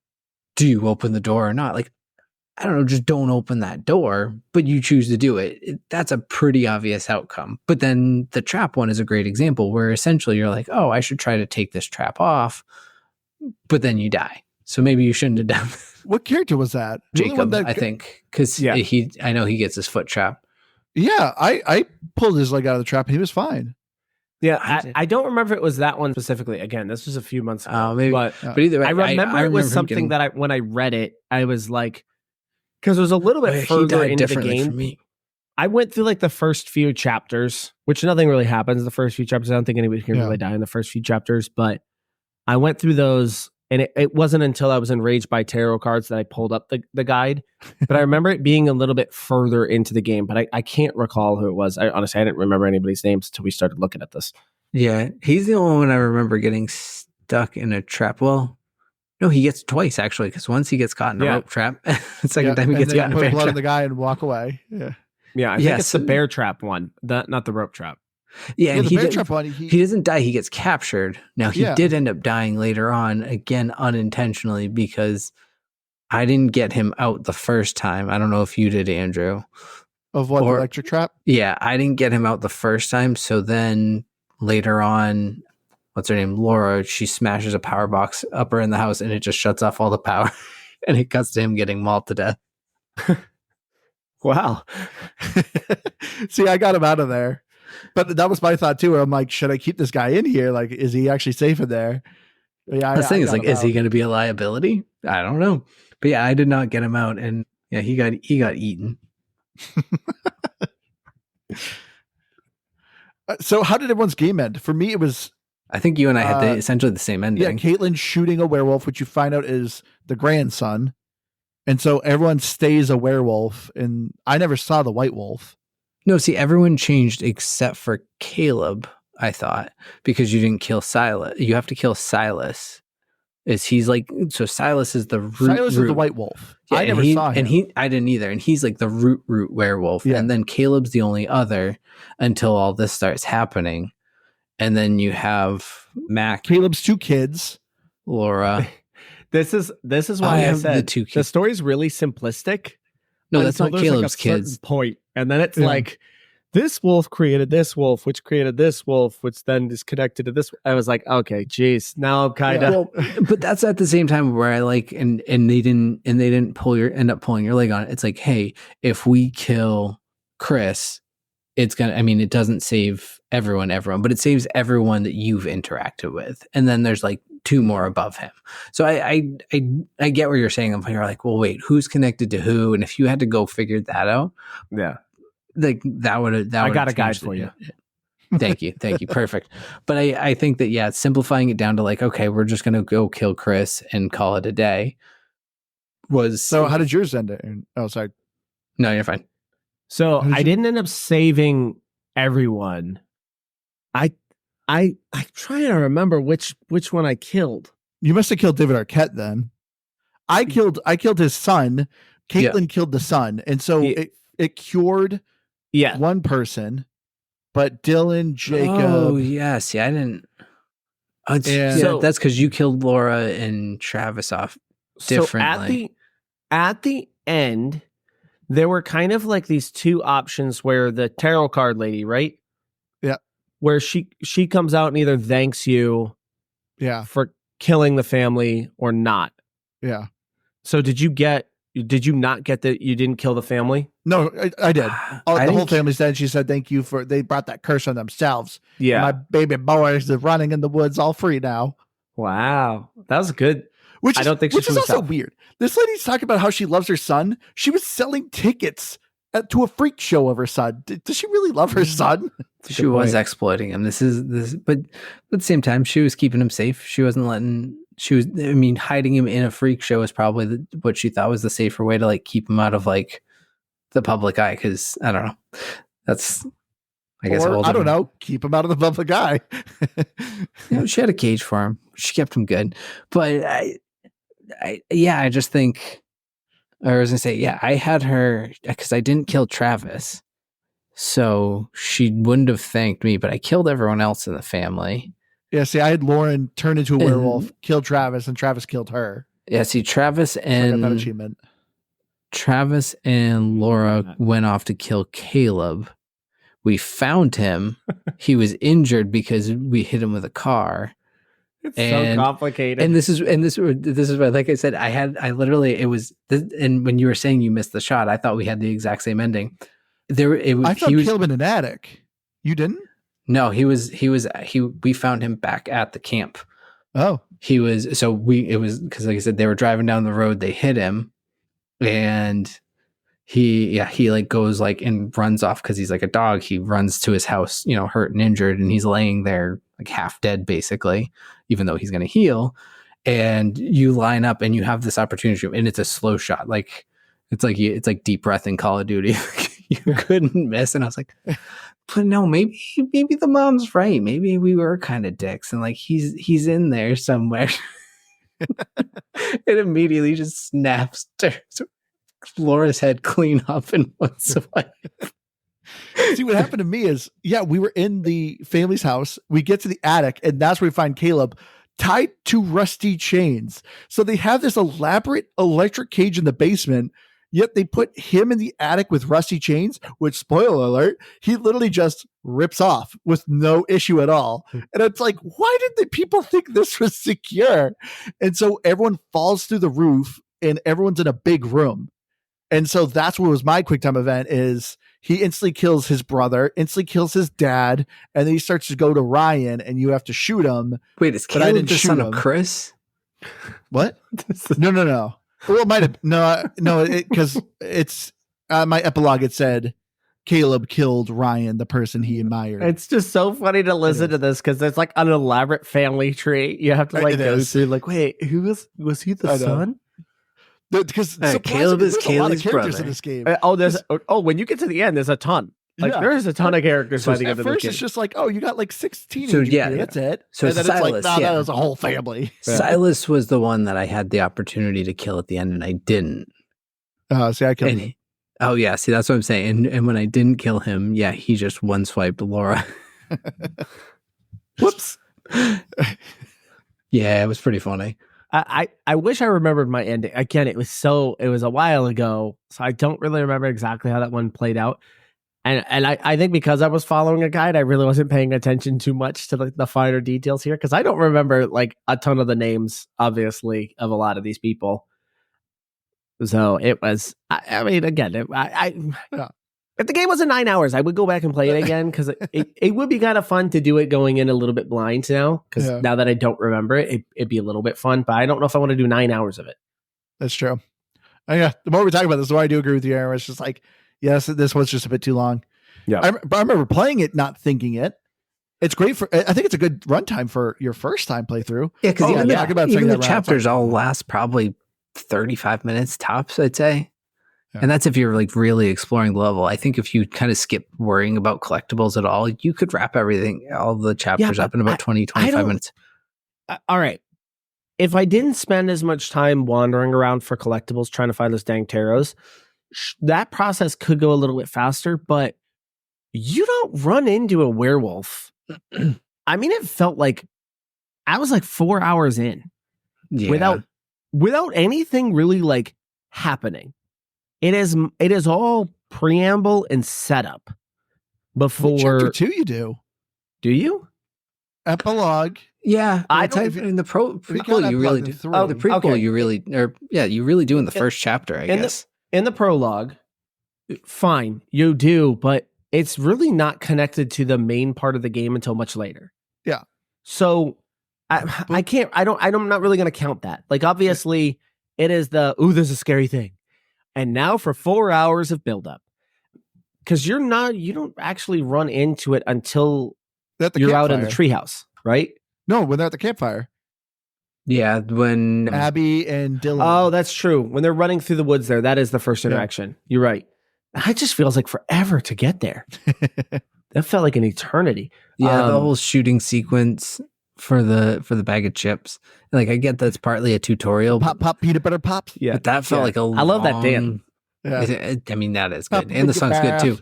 do you open the door or not? Like, I don't know, just don't open that door, but you choose to do it. That's a pretty obvious outcome. But then the trap one is a great example where essentially you're like, oh, I should try to take this trap off, but then you die. So maybe you shouldn't have done What character was that? Jacob, I think, because I know he gets his foot trapped. Yeah, I pulled his leg out of the trap and he was fine. Yeah, I don't remember if it was that one specifically. Again, this was a few months ago. Maybe, but either way, I remember it was something that when I read it, I was like, because it was a little bit further into the game. For me. I went through like the first few chapters, which nothing really happens. The first few chapters, I don't think anybody can really die in the first few chapters, but I went through those, and it wasn't until I was enraged by tarot cards that I pulled up the guide. But I remember it being a little bit further into the game, but I can't recall who it was. Honestly, I didn't remember anybody's names until we started looking at this. Yeah, he's the only one I remember getting stuck in a trap. Well, no, he gets twice actually, because once he gets caught in a rope trap, the second time he gets caught in a bear blood trap. on the guy and walk away. Yeah, I think it's the bear trap one, not the rope trap. Yeah, and the bear trap one, he doesn't die; he gets captured. Now he did end up dying later on, again unintentionally, because I didn't get him out the first time. I don't know if you did, Andrew. Of what, the electric trap? Yeah, I didn't get him out the first time. So then later on, what's her name? Laura, she smashes a power box up her in the house and it just shuts off all the power and it cuts to him getting mauled to death. Wow. See, I got him out of there. But that was my thought too, where I'm like, should I keep this guy in here? Like, is he actually safe in there? Yeah, the thing is, like, is he going to be a liability? I don't know. But yeah, I did not get him out, and yeah, he got eaten. So how did everyone's game end? For me, it was... I think you and I had essentially the same ending. Yeah, Caitlin shooting a werewolf, which you find out is the grandson. And so everyone stays a werewolf, and I never saw the white wolf. No, see, everyone changed except for Caleb, I thought, because you didn't kill Silas. You have to kill Silas. He's like, so Silas is the root. Silas is the white wolf. Yeah, I never saw him. And I didn't either. And he's like the root werewolf. Yeah. And then Caleb's the only other until all this starts happening. And then you have Mac. Caleb's two kids. Laura. This is why I said the story's really simplistic. No, that's not Caleb's kids. Point. And then it's like, this wolf created this wolf, which created this wolf, which then is connected to this. I was like, okay, geez, now I'm kind of. Well, but that's at the same time where I like, and they didn't end up pulling your leg on it. It's like, hey, if we kill Chris, it's gonna. I mean, it doesn't save everyone, but it saves everyone that you've interacted with, and then there's like two more above him. So I get what you're saying. You're like, well, wait, who's connected to who? And if you had to go figure that out, yeah. Like that would I got a guide for you. Thank you. Perfect. But I think that, simplifying it down to like, okay, we're just going to go kill Chris and call it a day So how did yours end? Oh, sorry. No, you're fine. So I didn't end up saving everyone. I'm trying to remember which one I killed. You must have killed David Arquette then. I killed his son. Caitlin killed the son. And so it cured one person, but Dylan, Jacob. Oh, yes. Yeah, I didn't. So that's because you killed Laura and Travis off differently. So at the end, there were kind of like these two options where the tarot card lady, right? Yeah. Where she comes out and either thanks you for killing the family or not. Yeah. So did you not get that you didn't kill the family? No, I did. The whole family said, she said, thank you they brought that curse on themselves. Yeah. My baby boys are running in the woods all free now. Wow. That was good. Which is also weird. This lady's talking about how she loves her son. She was selling tickets to a freak show of her son. Does she really love her son? She was exploiting him. But at the same time, she was keeping him safe. She wasn't hiding him in a freak show is probably what she thought was the safer way to like keep him out of like the public eye. Cause I don't know. That's, I guess, I don't know. Keep him out of the public eye. She had a cage for him. She kept him good. But I just think, I was gonna say, I had her because I didn't kill Travis. So she wouldn't have thanked me, but I killed everyone else in the family. Yeah, see, I had Lauren turn into a werewolf, kill Travis, and Travis killed her. Yeah, see, I got that achievement. Travis and Laura went off to kill Caleb. We found him. He was injured because we hit him with a car. It's so complicated. And this is why, like I said, I literally, it was, and when you were saying you missed the shot, I thought we had the exact same ending. I thought Caleb in an attic. You didn't? No, we found him back at the camp. Oh. It was because like I said, they were driving down the road, they hit him, and he like goes like and runs off because he's like a dog. He runs to his house, hurt and injured, and he's laying there like half dead basically, even though he's going to heal. And you line up and you have this opportunity, and it's a slow shot. Like it's like deep breath in Call of Duty. You couldn't miss. And I was like, but no, maybe the mom's right. Maybe we were kind of dicks, and like he's in there somewhere. It immediately just snaps Laura's head clean up and what's away. See, what happened to me is, we were in the family's house. We get to the attic, and that's where we find Caleb tied to rusty chains. So they have this elaborate electric cage in the basement, yet they put him in the attic with rusty chains, which, spoiler alert, he literally just rips off with no issue at all. And it's like, why did the people think this was secure? And so everyone falls through the roof, and everyone's in a big room. And so that's what was my quick time event is he instantly kills his brother, instantly kills his dad, and then he starts to go to Ryan, and you have to shoot him. Wait, is Caleb the son of Chris? What? No. Well, it might have. No, because it's my epilogue. It said Caleb killed Ryan, the person he admired. It's just so funny to listen to this because it's like an elaborate family tree. You have to go through. Like, wait, who was he the son? Because Caleb is Caleb's brother in this game. When you get to the end, there's a ton. There's a ton of characters by the end of the game. At first, it's just like, you got like 16. So that's it. So and then Silas, it's like, that was a whole family. Silas was the one that I had the opportunity to kill at the end, and I didn't. See, I killed him. See, that's what I'm saying. And when I didn't kill him, he just one swiped Laura. Whoops. Yeah, it was pretty funny. I wish I remembered my ending. Again, it was a while ago, so I don't really remember exactly how that one played out. And I think because I was following a guide, I really wasn't paying attention too much to the finer details here, because I don't remember like a ton of the names, obviously, of a lot of these people. So it was, I mean, again, if the game wasn't 9 hours, I would go back and play it again, because it would be kind of fun to do it going in a little bit blind now, because now that I don't remember it, it'd be a little bit fun, but I don't know if I want to do 9 hours of it. That's true. The more we talk about this, the more I do agree with you, Aaron. It's just like, yes, this was just a bit too long. Yeah. But I remember playing it, not thinking it. It's great I think it's a good runtime for your first time playthrough. Yeah, because even the chapters all last probably 35 minutes tops, I'd say. Yeah. And that's if you're like really exploring the level. I think if you kind of skip worrying about collectibles at all, you could wrap all the chapters up in about 25 minutes. All right. If I didn't spend as much time wandering around for collectibles trying to find those dang taros, that process could go a little bit faster, but you don't run into a werewolf. I mean, it felt like I was like 4 hours in without anything really like happening. It is all preamble and setup before chapter 2. You do you epilogue? Yeah, in the prequel you really do. The prequel you really, you really do in the first chapter. I guess in the prologue, fine, you do, but it's really not connected to the main part of the game until much later. Yeah. So I'm not really going to count that. Like, obviously, it is there's a scary thing. And now for 4 hours of buildup. Because you don't actually run into it until you're out in the treehouse, right? No, when they're at the campfire. Yeah, when Abby and Dylan. Oh, that's true. When they're running through the woods there, that is the first interaction. Yeah. You're right. It just feels like forever to get there. That felt like an eternity. Yeah, the whole shooting sequence for the bag of chips. Like, I get that's partly a tutorial. Pop peanut butter pops. Yeah, but that felt like a I love that dance. Yeah. I mean, that is good, and the song's good too.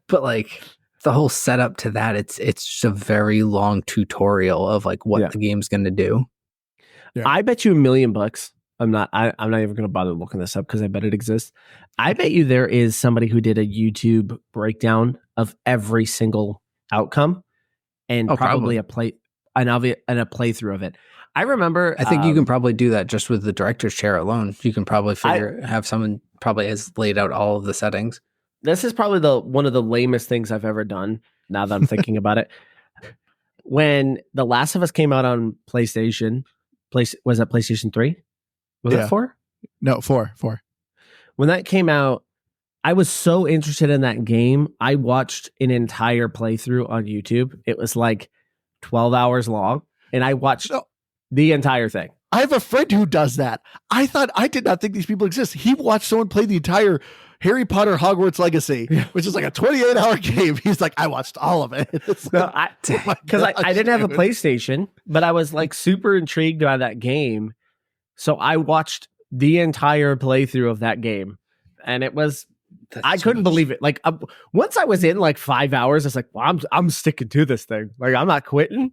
But like the whole setup to that, it's just a very long tutorial of like what the game's going to do. Yeah. I bet you $1 million I'm not even going to bother looking this up because I bet it exists. I bet you there is somebody who did a YouTube breakdown of every single outcome and probably a playthrough of it. I remember. I think you can probably do that just with the director's chair alone. You can probably have someone probably has laid out all of the settings. This is probably one of the lamest things I've ever done. Now that I'm thinking about it, when The Last of Us came out on PlayStation, was that PlayStation 3? Was that 4? No, 4. When that came out, I was so interested in that game. I watched an entire playthrough on YouTube. It was like 12 hours long, and I watched the entire thing. I have a friend who does that. I did not think these people exist. He watched someone play the entire Harry Potter Hogwarts Legacy, which is like a 28-hour game. He's like, I watched all of it. Because I didn't have a PlayStation, but I was like super intrigued by that game. So I watched the entire playthrough of that game, and it was, I couldn't believe it. Like once I was in like 5 hours, I was like, well, I'm sticking to this thing. Like I'm not quitting.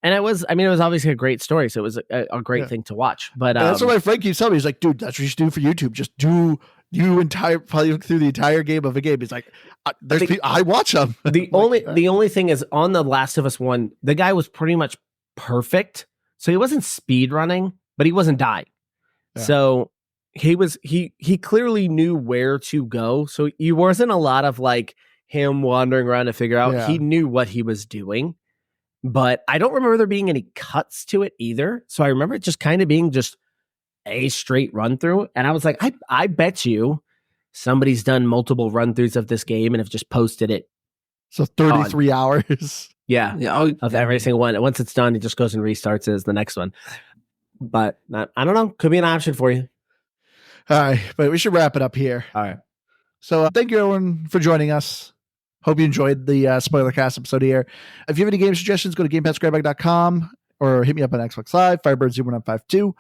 And it was obviously a great story. So it was a great thing to watch. But that's what my friend keeps telling me. He's like, dude, that's what you should do for YouTube. Just do probably through the entire game of a game. He's like, I watch them. The only thing is on The Last of Us 1, the guy was pretty much perfect. So he wasn't speed running, but he wasn't dying. Yeah. So he clearly knew where to go. So he wasn't a lot of like him wandering around to figure out. Yeah. He knew what he was doing. But I don't remember there being any cuts to it either. So I remember it just kind of being just a straight run through. And I was like, I bet you somebody's done multiple run throughs of this game and have just posted it. So 33 hours. Yeah. Of every single one. Once it's done, it just goes and restarts as the next one. But I don't know. Could be an option for you. All right. But we should wrap it up here. All right. So thank you everyone for joining us. Hope you enjoyed the spoiler cast episode here. If you have any game suggestions, go to GamePassGrabBag.com or hit me up on Xbox Live, Firebird0152.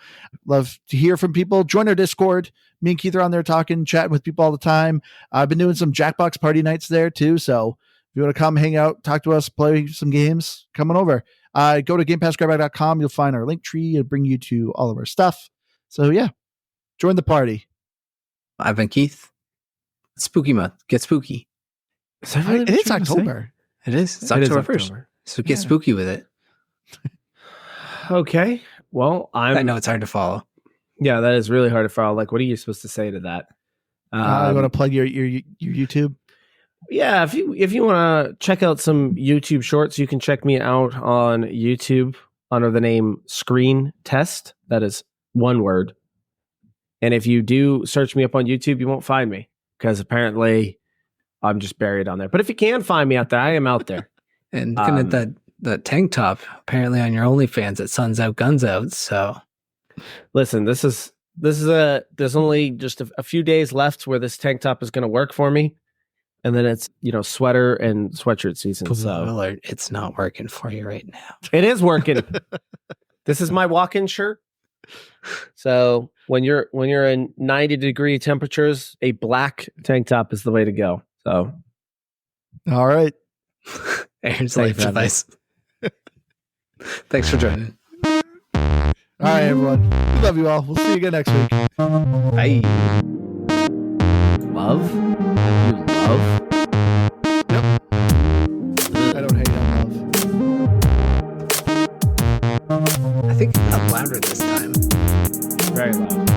Love to hear from people. Join our Discord. Me and Keith are on there talking, chatting with people all the time. I've been doing some Jackbox party nights there too. So if you want to come hang out, talk to us, play some games, come on over. Go to GamePassGrabBag.com. You'll find our link tree. It'll bring you to all of our stuff. So yeah, join the party. I've been Keith. Spooky month. Get spooky. It's October. It is. It's October 1st. So get spooky with it. Okay. Well, I know it's hard to follow. Yeah, that is really hard to follow. Like, what are you supposed to say to that? You want to plug your YouTube? Yeah, if you want to check out some YouTube shorts, you can check me out on YouTube under the name Screen Test. That is one word. And if you do search me up on YouTube, you won't find me because apparently I'm just buried on there. But if you can find me out there, I am out there. And looking at that tank top, apparently on your OnlyFans, it suns out, guns out. So, listen, there's only just a few days left where this tank top is going to work for me, and then it's sweater and sweatshirt season. So it's not working for you right now. It is working. This is my walk-in shirt. So when you're in 90-degree temperatures, a black tank top is the way to go. So, all right. Aaron's life advice. Thanks for joining. All right, everyone. We love you all. We'll see you again next week. Bye. Love? You love? Yep. I don't hate on love. I think it's not louder this time. Very loud.